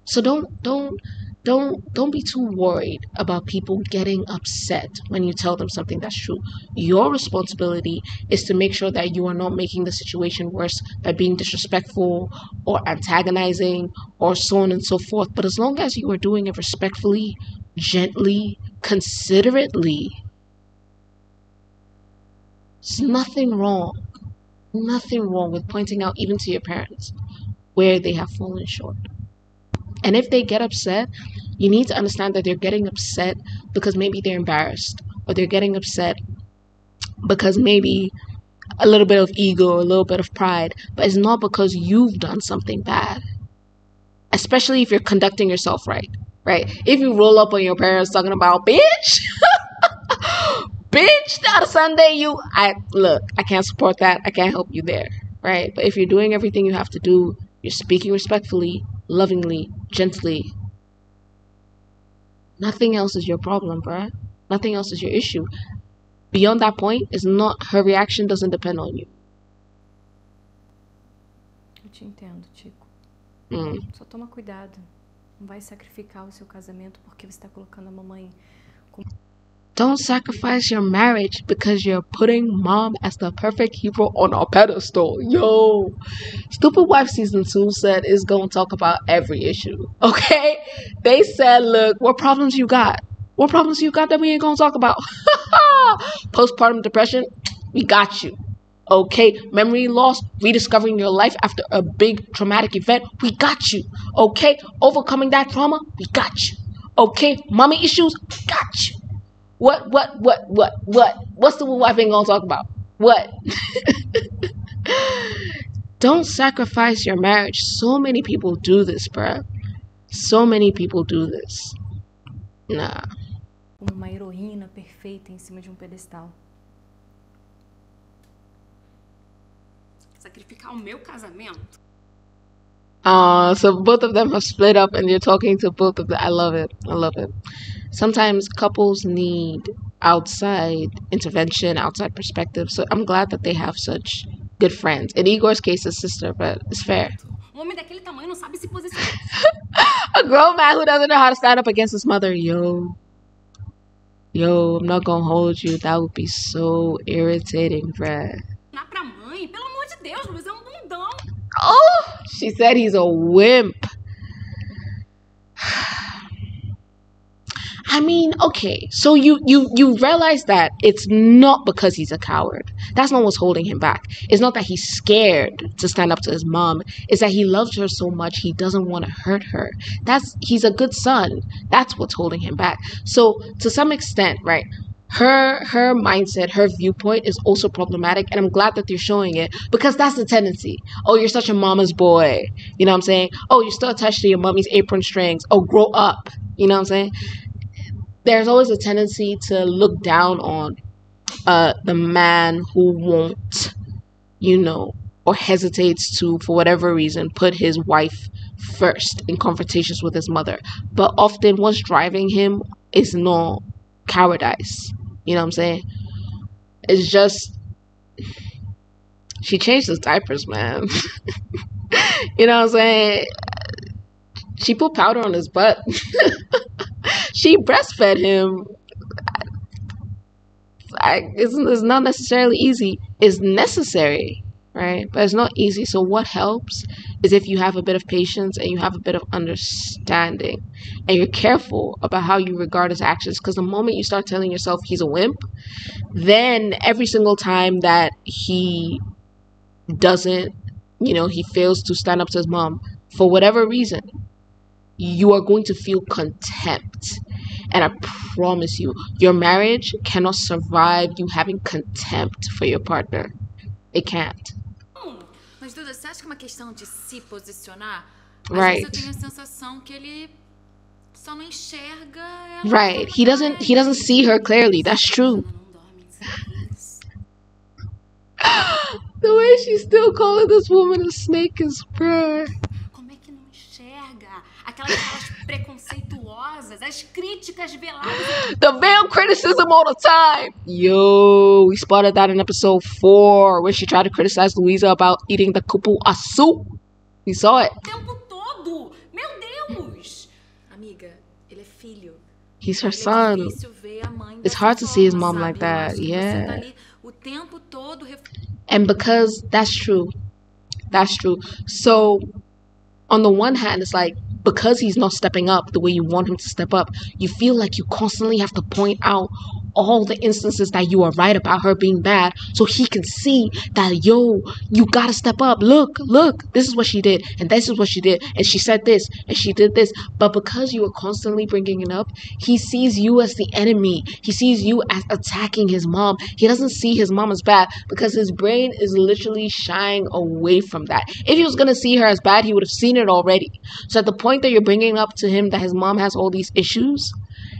So don't be too worried about people getting upset when you tell them something that's true. Your responsibility is to make sure that you are not making the situation worse by being disrespectful or antagonizing or so on and so forth. But as long as you are doing it respectfully, gently, considerately, there's nothing wrong with pointing out even to your parents where they have fallen short. And if they get upset, you need to understand that they're getting upset because maybe they're embarrassed, or they're getting upset because maybe a little bit of ego, a little bit of pride, but it's not because you've done something bad. Especially if you're conducting yourself right? If you roll up on your parents talking about, bitch, that Sunday I can't support that. I can't help you there, right? But if you're doing everything you have to do, you're speaking respectfully, lovingly, gently, nothing else is your problem, bruh. Nothing else is your issue. Beyond that point, is not her reaction doesn't depend on you. Eu te entendo, Tico. Só toma cuidado. Não vai sacrificar o seu casamento porque você está colocando a mamãe. Don't sacrifice your marriage because you're putting Mom as the perfect hero on a pedestal. Yo, Stupid Wife Season 2 said it's going to talk about every issue. Okay? They said, look, what problems you got? What problems you got that we ain't going to talk about? Postpartum depression? We got you. Okay? Memory loss, rediscovering your life after a big traumatic event? We got you. Okay? Overcoming that trauma? We got you. Okay? Mommy issues? We got you. What? What's the wife ain't gonna talk about? What? Don't sacrifice your marriage. So many people do this, bruh. So many people do this. Nah. Como uma heroína perfeita em cima de pedestal. Sacrificar o meu casamento? So both of them have split up and you're talking to both of them. I love it. I love it. Sometimes couples need outside intervention, outside perspective. So I'm glad that they have such good friends. In Igor's case, his sister, but it's fair. Homem daquele tamanho não sabe se posicionar. A grown man who doesn't know how to stand up against his mother. Yo, I'm not gonna hold you. That would be so irritating, bruh. Não pra mãe, pelo amor de Deus, Luiz é bundão. Oh, she said he's a wimp. I mean, okay, so you realize that it's not because he's a coward. That's not what's holding him back. It's not that he's scared to stand up to his mom. It's that he loves her so much he doesn't want to hurt her. He's a good son. That's what's holding him back. So to some extent, right, her mindset, her viewpoint is also problematic, and I'm glad that they're showing it because that's the tendency. Oh, you're such a mama's boy. You know what I'm saying? Oh, you're still attached to your mommy's apron strings. Oh, grow up. You know what I'm saying? There's always a tendency to look down on the man who won't, or hesitates to, for whatever reason, put his wife first in confrontations with his mother. But often what's driving him is not cowardice. You know what I'm saying? It's just, she changed his diapers, man. You know what I'm saying? She put powder on his butt. She breastfed him. It's not necessarily easy. It's necessary, right? But it's not easy. So what helps is if you have a bit of patience and you have a bit of understanding and you're careful about how you regard his actions. Because the moment you start telling yourself he's a wimp, then every single time that he doesn't, he fails to stand up to his mom for whatever reason, you are going to feel contempt. And I promise you, your marriage cannot survive you having contempt for your partner. It can't. Mas, Duda, você acha que é uma questão de se posicionar? Right. Às vezes eu tenho a sensação que ele só não enxerga ela. Right. He doesn't see her clearly. That's true. The way she's still calling this woman a snake is bruh. Como é que não enxerga? Aquelas falas preconceituosas, as críticas veladas. The veiled criticism all the time. Yo, we spotted that in episode 4 where she tried to criticize Luisa about eating the cupuaçu. We saw it. O tempo todo. Meu Deus. Amiga, ele é filho. He's her son. It's hard to see his mom like that. Yeah. O tempo todo. And because that's true. That's true. So on the one hand, it's like, because he's not stepping up the way you want him to step up, you feel like you constantly have to point out all the instances that you are right about her being bad so he can see that, yo, you gotta step up. Look, this is what she did, and this is what she did, and she said this, and she did this. But because you are constantly bringing it up, he sees you as the enemy. He sees you as attacking his mom. He doesn't see his mom as bad because his brain is literally shying away from that. If he was gonna see her as bad, he would have seen it already. So at the point that you're bringing up to him that his mom has all these issues,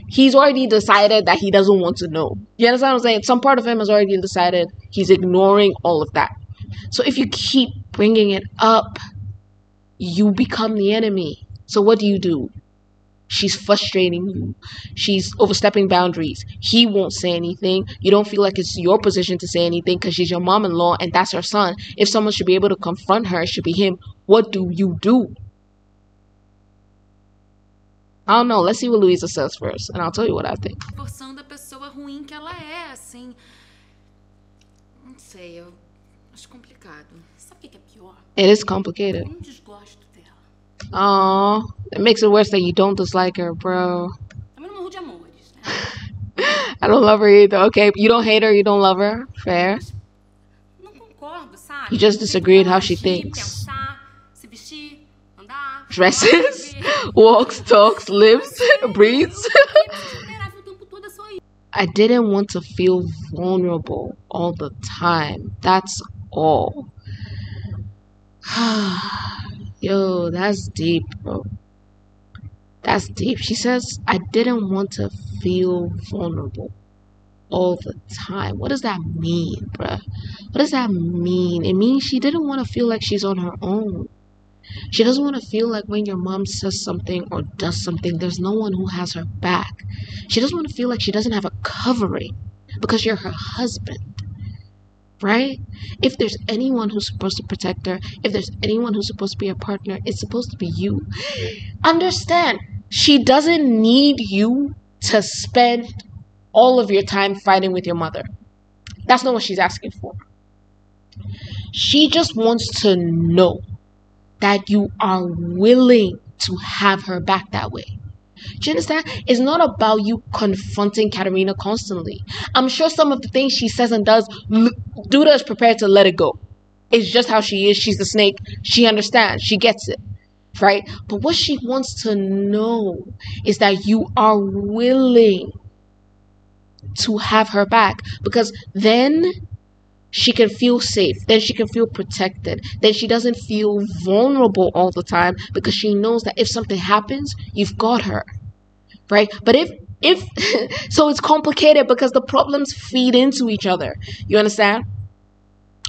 he's already decided that he doesn't want to know. You understand what I'm saying? Some part of him has already decided he's ignoring all of that. So if you keep bringing it up, you become the enemy. So what do? She's frustrating you. She's overstepping boundaries. He won't say anything. You don't feel like it's your position to say anything because she's your mom-in-law and that's her son. If someone should be able to confront her, it should be him. What do? I don't know. Let's see what Luisa says first, and I'll tell you what I think. Forçando a pessoa ruim que ela é, assim. Não sei, eu acho complicado. Sabe o que é pior? It is complicated. Eu não desgosto dela. Aw, it makes it worse that you don't dislike her, bro. Também não morro de amores, né? I don't love her either. Okay, you don't hate her, you don't love her. Fair. Não concordo, sabe? You just disagreed how she thinks. Pensar, se vestir, andar, dresses, walks, talks, lives, breathes. I didn't want to feel vulnerable all the time. That's all. Yo, that's deep, bro. That's deep. She says, I didn't want to feel vulnerable. all the time. What does that mean, bruh? What does that mean? It means she didn't want to feel like she's on her own. She doesn't want to feel like when your mom says something or does something, there's no one who has her back. She doesn't want to feel like she doesn't have a covering because you're her husband, right? If there's anyone who's supposed to protect her, if there's anyone who's supposed to be a partner, it's supposed to be you. Understand, she doesn't need you to spend all of your time fighting with your mother. That's not what she's asking for. She just wants to know that you are willing to have her back that way. Do you understand? It's not about you confronting Katerina constantly. I'm sure some of the things she says and does, Duda is prepared to let it go. It's just how she is. She's a snake. She understands. She gets it. Right? But what she wants to know is that you are willing to have her back. Because then she can feel safe. Then she can feel protected. Then she doesn't feel vulnerable all the time because she knows that if something happens, you've got her. Right? But if so it's complicated because the problems feed into each other. You understand?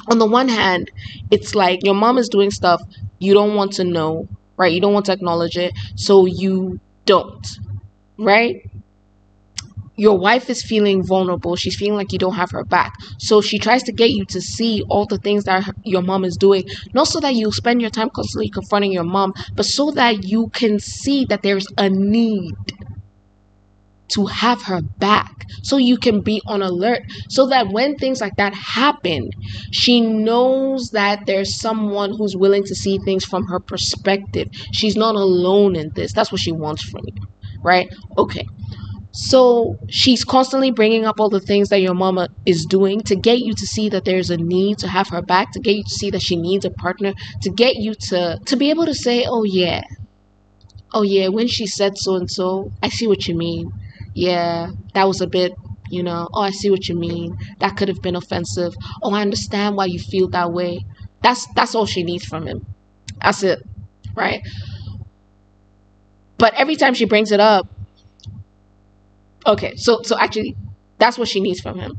On the one hand, it's like your mom is doing stuff you don't want to know, right? You don't want to acknowledge it, so you don't, right? Your wife is feeling vulnerable. She's feeling like you don't have her back. So she tries to get you to see all the things that your mom is doing. Not so that you spend your time constantly confronting your mom, but so that you can see that there's a need to have her back. So you can be on alert. So that when things like that happen, she knows that there's someone who's willing to see things from her perspective. She's not alone in this. That's what she wants from you, right? Okay. So she's constantly bringing up all the things that your mama is doing to get you to see that there's a need to have her back, to get you to see that she needs a partner, to get you to be able to say, oh yeah, when she said so and so, I see what you mean. Yeah, that was a bit, oh, I see what you mean. That could have been offensive. Oh, I understand why you feel that way. That's all she needs from him. That's it, right? But every time she brings it up, okay, so actually, that's what she needs from him.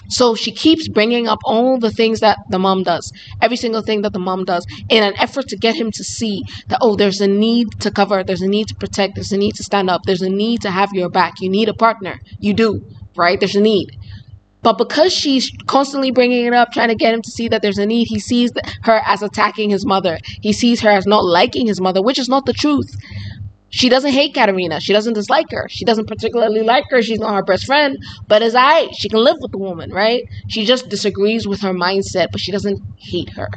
So she keeps bringing up all the things that the mom does, every single thing that the mom does, in an effort to get him to see that, oh, there's a need to cover, there's a need to protect, there's a need to stand up, there's a need to have your back. You need a partner. You do, right? There's a need. But because she's constantly bringing it up, trying to get him to see that there's a need, he sees her as attacking his mother. He sees her as not liking his mother, which is not the truth. She doesn't hate Katerina. She doesn't dislike her. She doesn't particularly like her. She's not her best friend. But as she can live with the woman, right? She just disagrees with her mindset, but she doesn't hate her,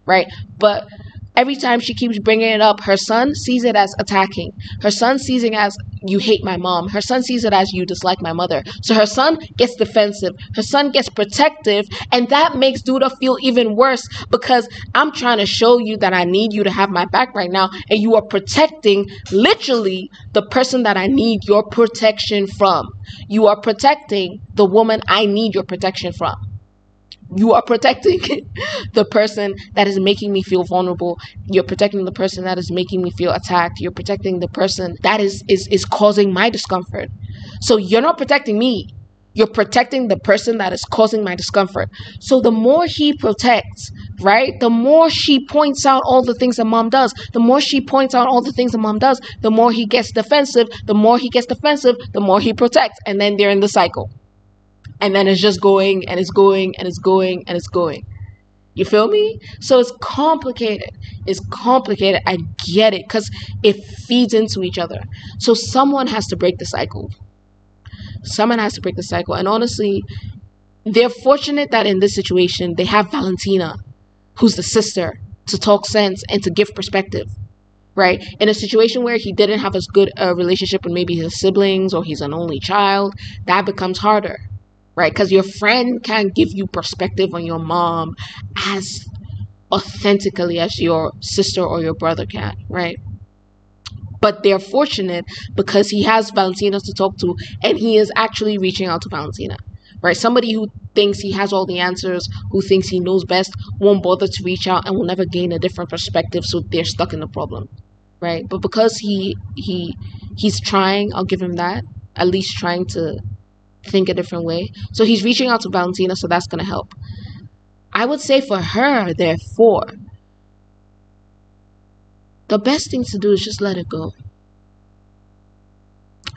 right? But every time she keeps bringing it up, her son sees it as attacking. Her son sees it as, you hate my mom. Her son sees it as, you dislike my mother. So her son gets defensive. Her son gets protective. And that makes Duda feel even worse because I'm trying to show you that I need you to have my back right now. And you are protecting literally the person that I need your protection from. You are protecting the woman I need your protection from. You are protecting the person that is making me feel vulnerable. You're protecting the person that is making me feel attacked. You're protecting the person that is causing my discomfort. So you're not protecting me. You're protecting the person that is causing my discomfort. So the more he protects, right? The more she points out all the things that mom does. The more she points out all the things that mom does, the more he gets defensive. The more he gets defensive, the more he protects. And then they're in the cycle. And then it's just going and it's going and it's going and it's going. You feel me? So it's complicated. It's complicated. I get it because it feeds into each other. So someone has to break the cycle. Someone has to break the cycle. And honestly, they're fortunate that in this situation, they have Valentina, who's the sister, to talk sense and to give perspective. Right? In a situation where he didn't have as good a relationship with maybe his siblings or he's an only child, that becomes harder. Right? Because your friend can't give you perspective on your mom as authentically as your sister or your brother can, right? But they're fortunate because he has Valentina to talk to and he is actually reaching out to Valentina, right? Somebody who thinks he has all the answers, who thinks he knows best, won't bother to reach out and will never gain a different perspective, so they're stuck in the problem, right? But because he's trying, I'll give him that, at least trying to think a different way. So he's reaching out to Valentina, so that's gonna help. I would say for her, therefore, the best thing to do is just let it go.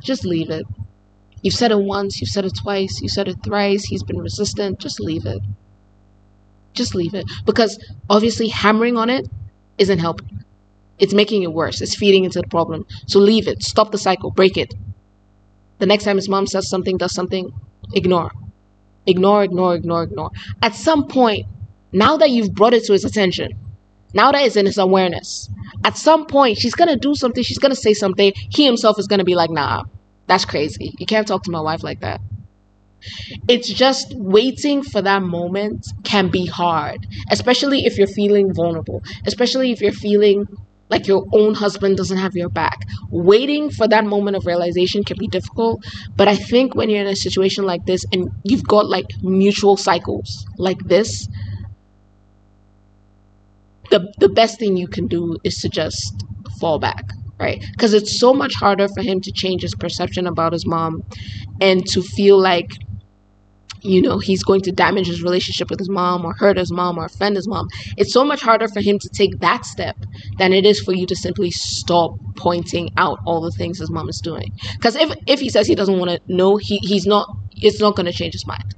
Just leave it. You've said it once, you've said it twice, you said it thrice, he's been resistant. Just leave it. Just leave it. Because obviously hammering on it isn't helping. It's making it worse. It's feeding into the problem. So leave it. Stop the cycle. Break it. The next time his mom says something, does something, ignore. Ignore, ignore, ignore, ignore. At some point, now that you've brought it to his attention, now that it's in his awareness, at some point, she's going to do something, she's going to say something, he himself is going to be like, nah, that's crazy. You can't talk to my wife like that. It's just waiting for that moment can be hard, especially if you're feeling vulnerable, especially if you're feeling like your own husband doesn't have your back. Waiting for that moment of realization can be difficult, but I think when you're in a situation like this and you've got like mutual cycles like this, the best thing you can do is to just fall back, right? Because it's so much harder for him to change his perception about his mom and to feel like, you know, he's going to damage his relationship with his mom or hurt his mom or offend his mom. It's so much harder for him to take that step than it is for you to simply stop pointing out all the things his mom is doing. Because if he says he doesn't want to know, it's not going to change his mind.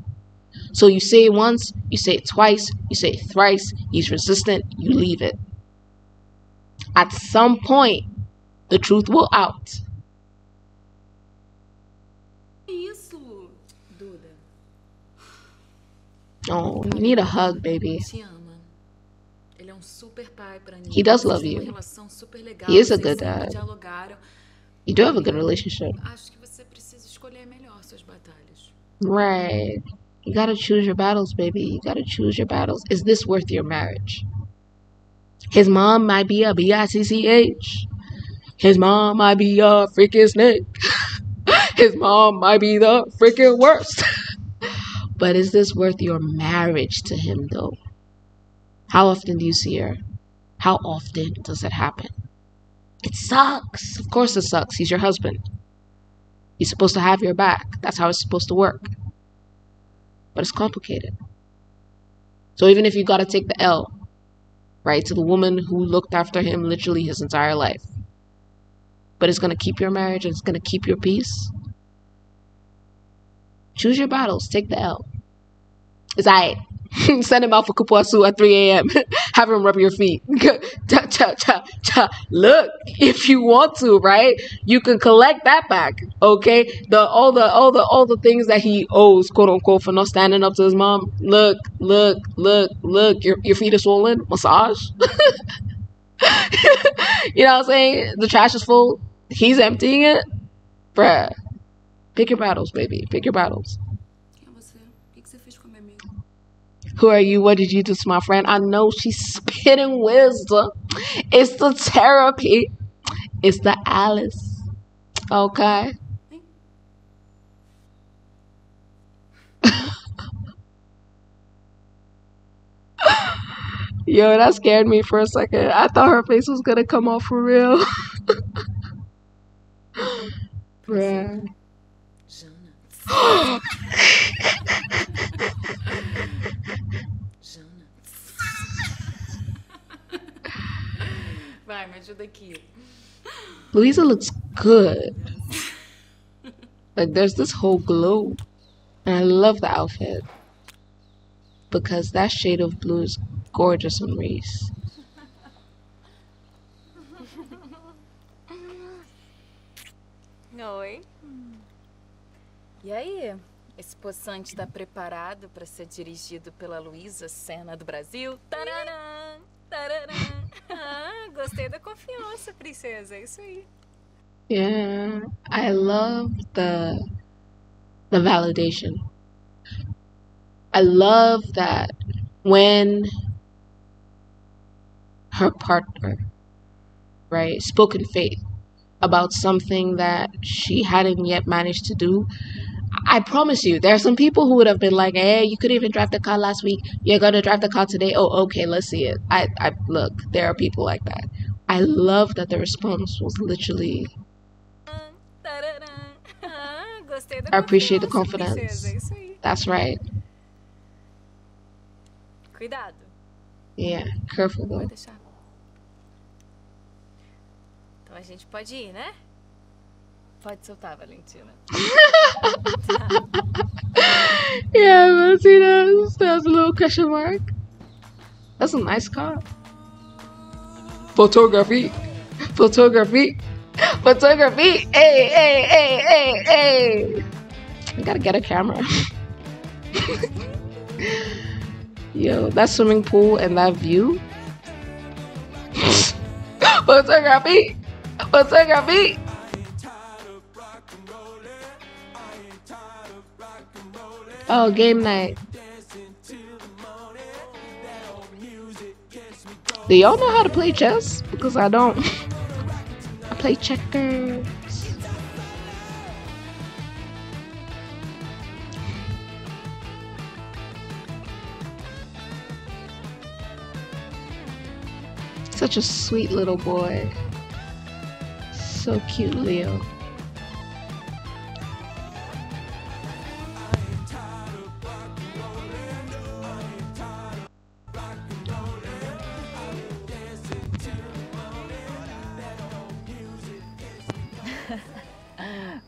So you say it once, you say it twice, you say it thrice, he's resistant, you leave it. At some point, the truth will out. Oh, you need a hug, baby. He does love you. He is a good dad. You do have a good relationship. Right. You gotta choose your battles, baby. You gotta choose your battles. Is this worth your marriage? His mom might be a bitch. His mom might be a freaking snake. His mom might be the freaking worst. But is this worth your marriage to him, though? How often do you see her? How often does it happen? It sucks. Of course it sucks. He's your husband. He's supposed to have your back. That's how it's supposed to work. But it's complicated. So even if you gotta take the L, right, to the woman who looked after him literally his entire life, but it's gonna keep your marriage and it's gonna keep your peace, choose your battles. Take the L. It's alright. Send him out for kupuasu at 3 a.m. Have him rub your feet. Cha, cha, cha, cha. Look, if you want to, right? You can collect that back. Okay? All the things that he owes, quote unquote, for not standing up to his mom. Look. Your feet are swollen. Massage. You know what I'm saying? The trash is full. He's emptying it. Bruh. Pick your battles, baby. Pick your battles. Who are you? What did you do to my friend? I know she's spitting wisdom. It's the therapy. It's the Alice. Okay? Yo, that scared me for a second. I thought her face was gonna come off for real. Bruh. Vai, me ajuda aqui. Louisa looks good. Like there's this whole glow. And I love the outfit. Because that shade of blue is gorgeous on Reese. Oi. E aí? Esse poçante tá preparado para ser dirigido pela Luísa Senna do Brasil? Tararam! Tararam! Ah, gostei da confiança, princesa. É isso aí. Yeah, I love the validation. I love that when her partner, right, spoke in faith about something that she hadn't yet managed to do. I promise you, there are some people who would have been like, hey, you couldn't even drive the car last week. You're going to drive the car today. Oh, okay, let's see it. I look, there are people like that. I love that the response was literally, Gostei da I appreciate the confiança, confidence. princesa. É isso aí. That's right. Cuidado. Yeah, careful Pode though. deixar. Então a gente pode ir, né? Pode soltar, Valentina. Yeah, but see that's a little question mark. That's a nice car. Photography. Photography. Photography. Hey, hey, hey, hey, hey. I gotta get a camera. Yo, that swimming pool and that view. Photography. Photography. Oh, game night. Do y'all know how to play chess? Because I don't. I play checkers. Such a sweet little boy. So cute, Leo.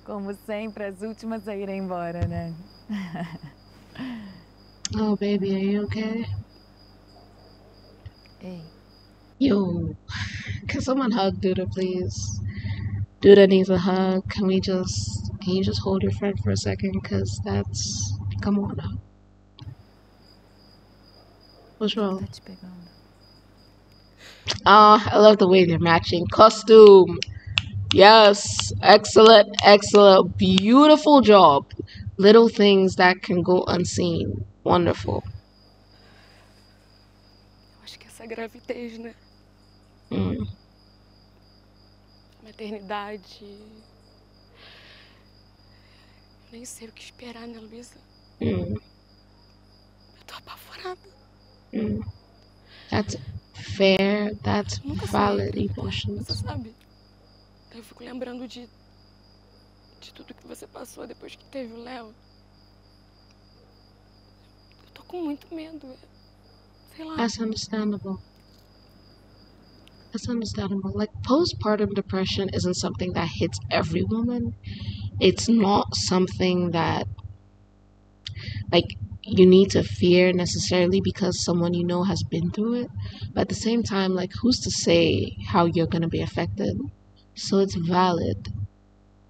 Como sempre, as últimas a irem embora, né? Oh, baby, are you okay? Ei, Yo, can someone hug Duda, please? Duda needs a hug. Can you just hold your friend for a second? Cause that's, come on now. What's wrong? tá te pegando. Ah, I love the way they're matching. Costume. Yes, excellent, excellent, beautiful job. Little things that can go unseen. Wonderful. Acho que essa gravidez, né? Mm. Maternidade. Nem sei o que esperar, né, Luísa? Mm. Eu tô apavorada. Mm. That's fair. That's Nunca valid sei. emotions. Você sabe? Eu fico lembrando de tudo que você passou depois que teve o Léo. Eu tô com muito medo. Sei lá. That's understandable. That's understandable. Like, postpartum depression isn't something that hits every woman. It's not something that, like, you need to fear necessarily because someone you know has been through it. But at the same time, like, who's to say how you're gonna be affected? So it's valid.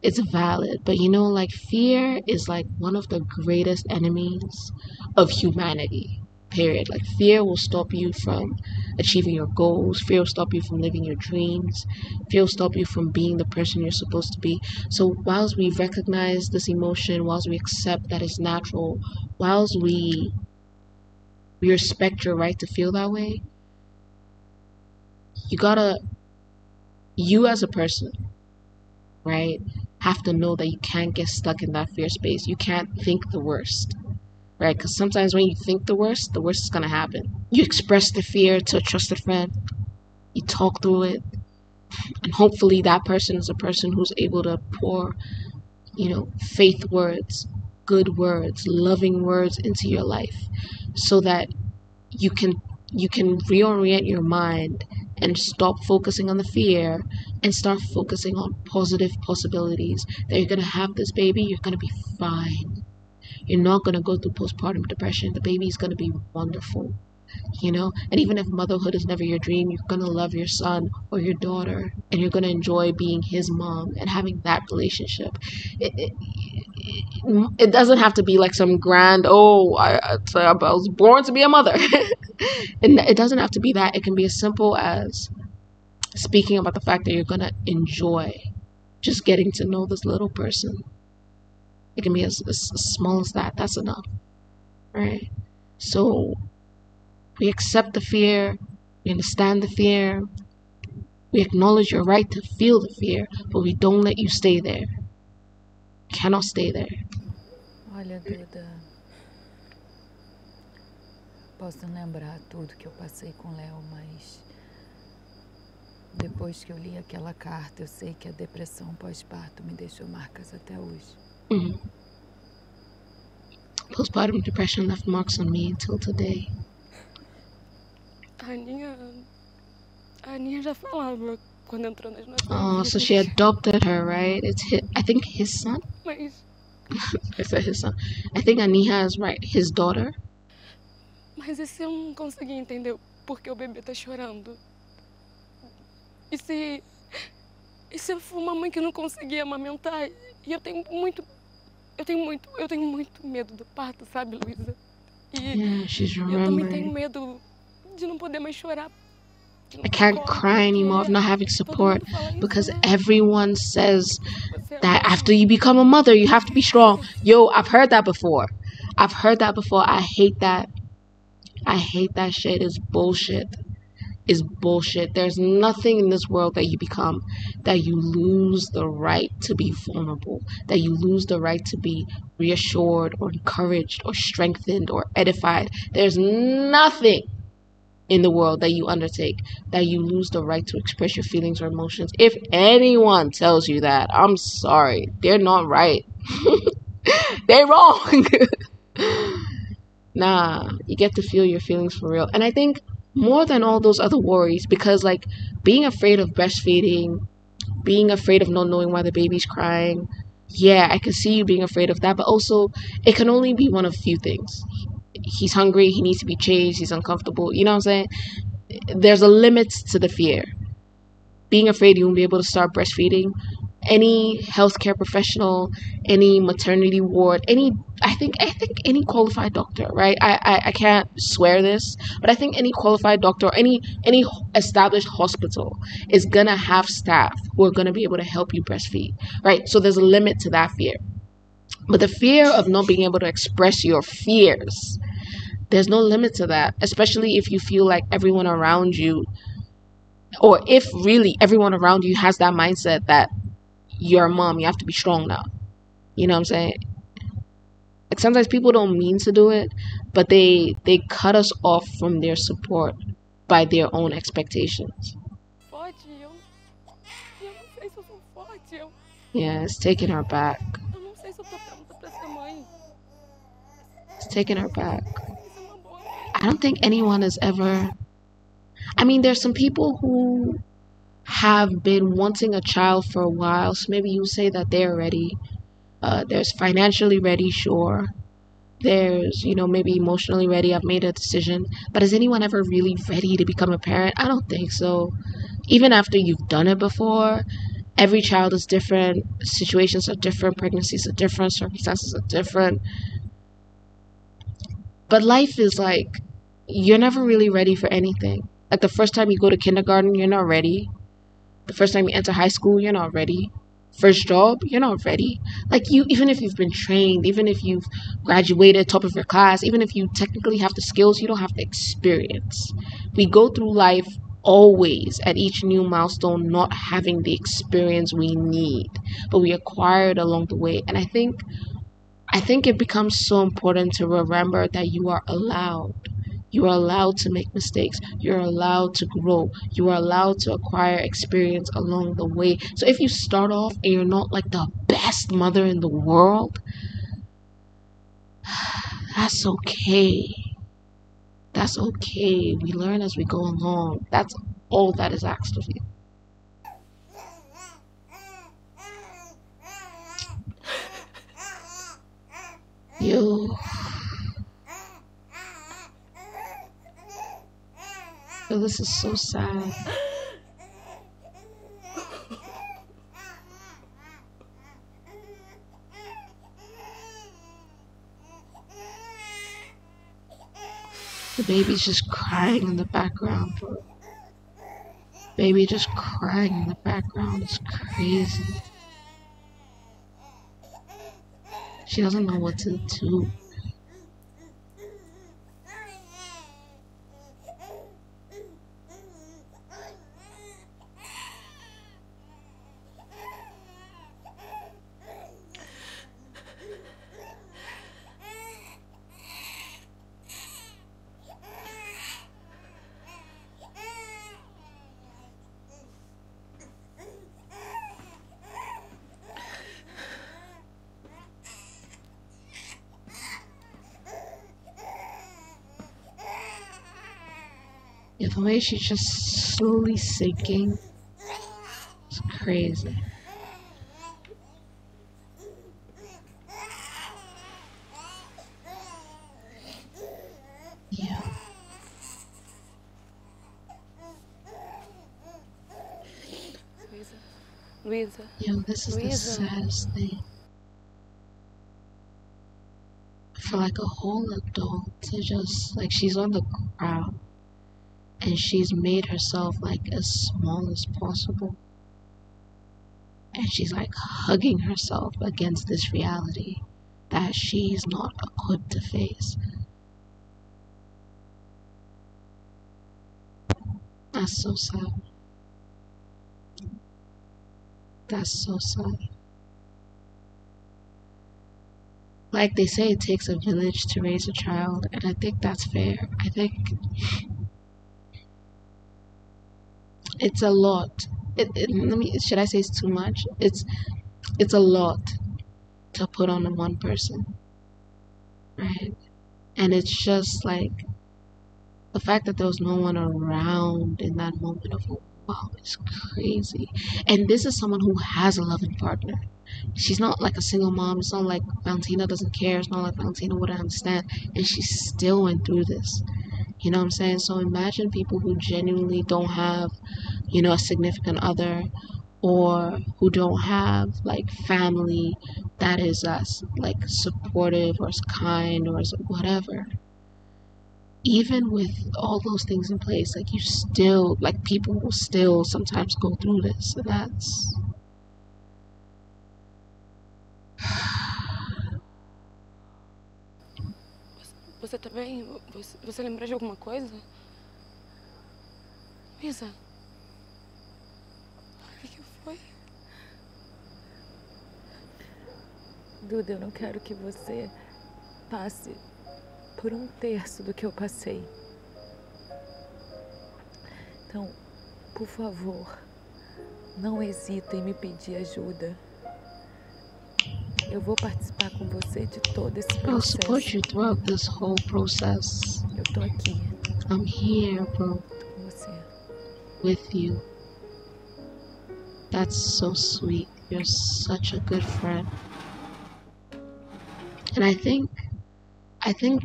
It's valid. But you know, like, fear is like one of the greatest enemies of humanity. Period. Like, fear will stop you from achieving your goals. Fear will stop you from living your dreams. Fear will stop you from being the person you're supposed to be. So whilst we recognize this emotion, whilst we accept that it's natural, whilst we respect your right to feel that way, you as a person, right, have to know that you can't get stuck in that fear space. You can't think the worst. Right, because sometimes when you think the worst is gonna happen. You express the fear to a trusted friend. You talk through it, and hopefully that person is a person who's able to pour, faith words, good words, loving words into your life, so that you can reorient your mind and stop focusing on the fear and start focusing on positive possibilities. That you're gonna have this baby, you're gonna be fine. You're not going to go through postpartum depression. The baby is going to be wonderful, And even if motherhood is never your dream, you're going to love your son or your daughter, and you're going to enjoy being his mom and having that relationship. It doesn't have to be like some grand, I was born to be a mother. And it doesn't have to be that. It can be as simple as speaking about the fact that you're going to enjoy just getting to know this little person. It can be as small as that. That's enough, right? So we accept the fear, we understand the fear, we acknowledge your right to feel the fear, but we don't let you stay there. You cannot stay there. Olha, Duda, posso não lembrar tudo que eu passei com o Léo, mas depois que eu li aquela carta, eu sei que a depressão pós-parto me deixou marcas até hoje. Mm-hmm. Postpartum depression left marks on me until today. A Aninha já falava quando entrou nas nossas Oh, so vidas. she adopted her, right? I think his son? Mas, I said his son. I think Aniha is right. His daughter? mas e se eu não conseguir entender por que o bebê tá chorando? E se eu for uma mãe que não conseguia amamentar? E eu tenho muito medo do parto, sabe, Luísa? Yeah, she's Eu também tenho remembering. medo de não poder mais chorar. I can't cry anymore of not having support because everyone says that after you become a mother, you have to be strong. Yo, I've heard that before. I hate that. I hate that shit. It's bullshit. It's bullshit. There's nothing in this world that you become that you lose the right to be vulnerable, that you lose the right to be reassured or encouraged or strengthened or edified. There's nothing in the world that you undertake that you lose the right to express your feelings or emotions. If anyone tells you that, I'm sorry. They're not right. They're wrong. Nah, you get to feel your feelings for real. And I think more than all those other worries, because like being afraid of breastfeeding, being afraid of not knowing why the baby's crying, yeah, I can see you being afraid of that, but also it can only be one of few things. He's hungry, he needs to be changed, he's uncomfortable, you know what I'm saying? There's a limit to the fear. Being afraid you won't be able to start breastfeeding, any healthcare professional, any maternity ward, I think any qualified doctor, right? I can't swear this, but I think any qualified doctor, any established hospital is gonna have staff who are gonna be able to help you breastfeed, right? So there's a limit to that fear. But the fear of not being able to express your fears, there's no limit to that, especially if you feel like everyone around you, or if really everyone around you has that mindset that you're a mom, you have to be strong now. You know what I'm saying? Like sometimes people don't mean to do it, but they cut us off from their support by their own expectations. Forte, eu não sei se eu sou forte, Yeah, it's taking her back. eu não sei se eu tô pronta pra ser mãe. It's taking her back. I don't think anyone has ever... I mean, there's some people who have been wanting a child for a while, so maybe you say that they're ready. There's financially ready, sure. There's, maybe emotionally ready, I've made a decision. But is anyone ever really ready to become a parent? I don't think so. Even after you've done it before, every child is different, situations are different, pregnancies are different, circumstances are different. But life is like, you're never really ready for anything. Like the first time you go to kindergarten, you're not ready. The first time you enter high school, you're not ready. First job, you're not ready. Like even if you've been trained, even if you've graduated top of your class, even if you technically have the skills, you don't have the experience. We go through life always at each new milestone not having the experience we need, but we acquire it along the way. And I think it becomes so important to remember that you are allowed. You are allowed to make mistakes. You're allowed to grow. You are allowed to acquire experience along the way. So if you start off and you're not like the best mother in the world, that's okay. That's okay. We learn as we go along. That's all that is asked of you. Yo, this is so sad. The baby's just crying in the background, bro. Baby just crying in the background. It's crazy. She doesn't know what to do. Yeah, the way she's just slowly sinking. It's crazy. Yeah. Luísa. Yo, this is the saddest thing. For like a whole adult to just, like, she's on the ground and she's made herself like as small as possible. And she's like hugging herself against this reality that she's not equipped to face. That's so sad. That's so sad. Like they say, it takes a village to raise a child, and I think that's fair. I think it's a lot. Should I say it's too much? It's a lot to put on one person, right? And it's just like the fact that there was no one around in that moment of wow, it's crazy. And this is someone who has a loving partner. She's not like a single mom. It's not like Valentina doesn't care. It's not like Valentina wouldn't understand. And she still went through this. You know what I'm saying? So imagine people who genuinely don't have, you know, a significant other, or who don't have like family that is like supportive or is kind or is whatever. Even with all those things in place, like you still, like people will still sometimes go through this, and that's Você tá bem? Você lembra de alguma coisa? Luísa? O que foi? Duda, eu não quero que você passe por 1/3 do que eu passei. Então, por favor, não hesita em me pedir ajuda. Eu vou participar com você de todo esse I'll processo. support you throughout this whole process. Eu tô aqui. I'm here, bro. Com você. With you. That's so sweet. You're such a good friend. And I think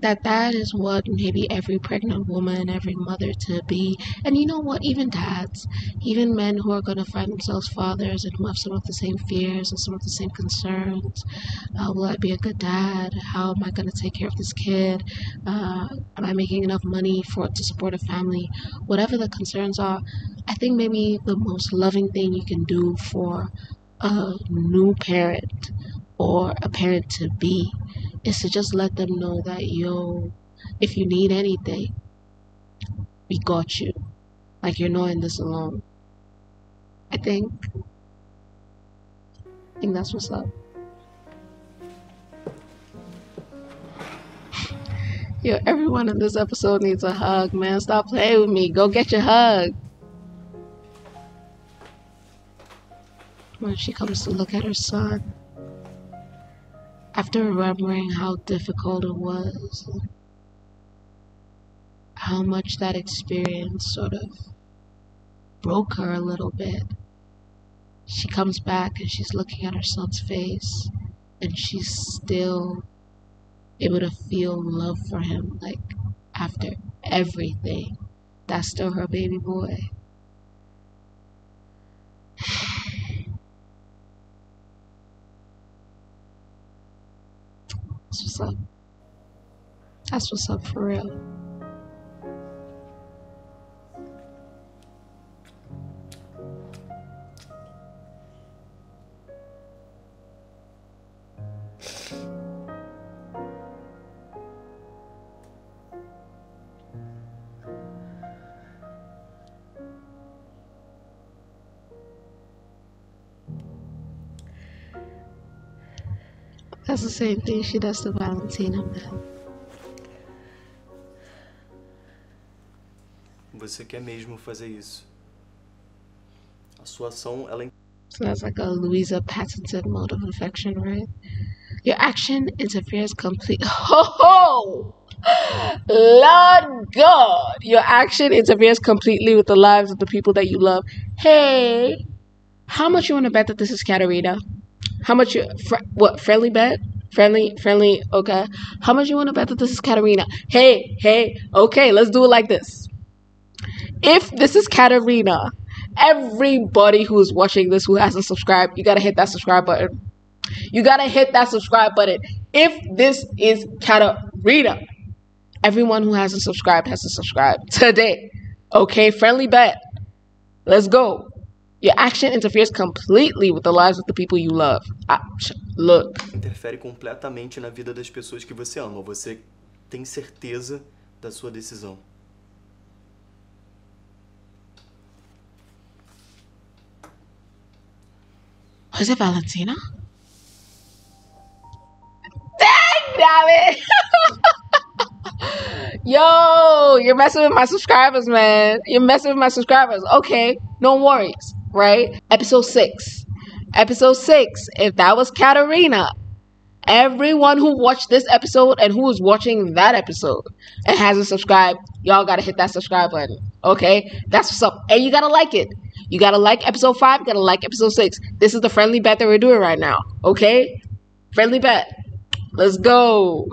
that is what maybe every pregnant woman, every mother to be, and you know what, even dads, even men who are going to find themselves fathers and who have some of the same fears and some of the same concerns. Will I be a good dad? How am I going to take care of this kid? Am I making enough money to support a family? Whatever the concerns are, I think maybe the most loving thing you can do for a new parent or a parent to be is to just let them know that, yo, if you need anything, we got you. Like, you're not in this alone. I think that's what's up. Yo, everyone in this episode needs a hug, man. Stop playing with me. Go get your hug. When she comes to look at her son, after remembering how difficult it was, how much that experience sort of broke her a little bit, she comes back and she's looking at her son's face, and she's still able to feel love for him, like, after everything. That's still her baby boy. That's what's up. That's what's up for real. That's the same thing she does to Valentina, man. Você quer mesmo fazer isso? A sua ação, ela... So that's like a Louisa patented mode of affection, right? Your action interferes completely. Ho ho! Lord God, your action interferes completely with the lives of the people that you love. Hey, how much you want to bet that this is Katarina? How much you, what, friendly bet? Friendly, okay. How much you want to bet that this is Katarina? Hey, okay, let's do it like this. If this is Katarina, everybody who's watching this who hasn't subscribed, you gotta hit that subscribe button. You gotta hit that subscribe button. If this is Katarina, everyone who hasn't subscribed has to subscribe today. Okay, friendly bet. Let's go. Your action interferes completely with the lives of the people you love. Look. Interfere completamente na vida das pessoas que você ama. Você tem certeza da sua decisão. Was it Valentina? Dang, damn it! Yo, you're messing with my subscribers, man. You're messing with my subscribers. Okay, no worries, right? Episode 6. If that was Katarina, everyone who watched this episode and who is watching that episode and hasn't subscribed, y'all gotta hit that subscribe button. Okay? That's what's up. And you gotta like it. You gotta like episode 5, you gotta like episode 6. This is the friendly bet that we're doing right now. Okay? Friendly bet. Let's go.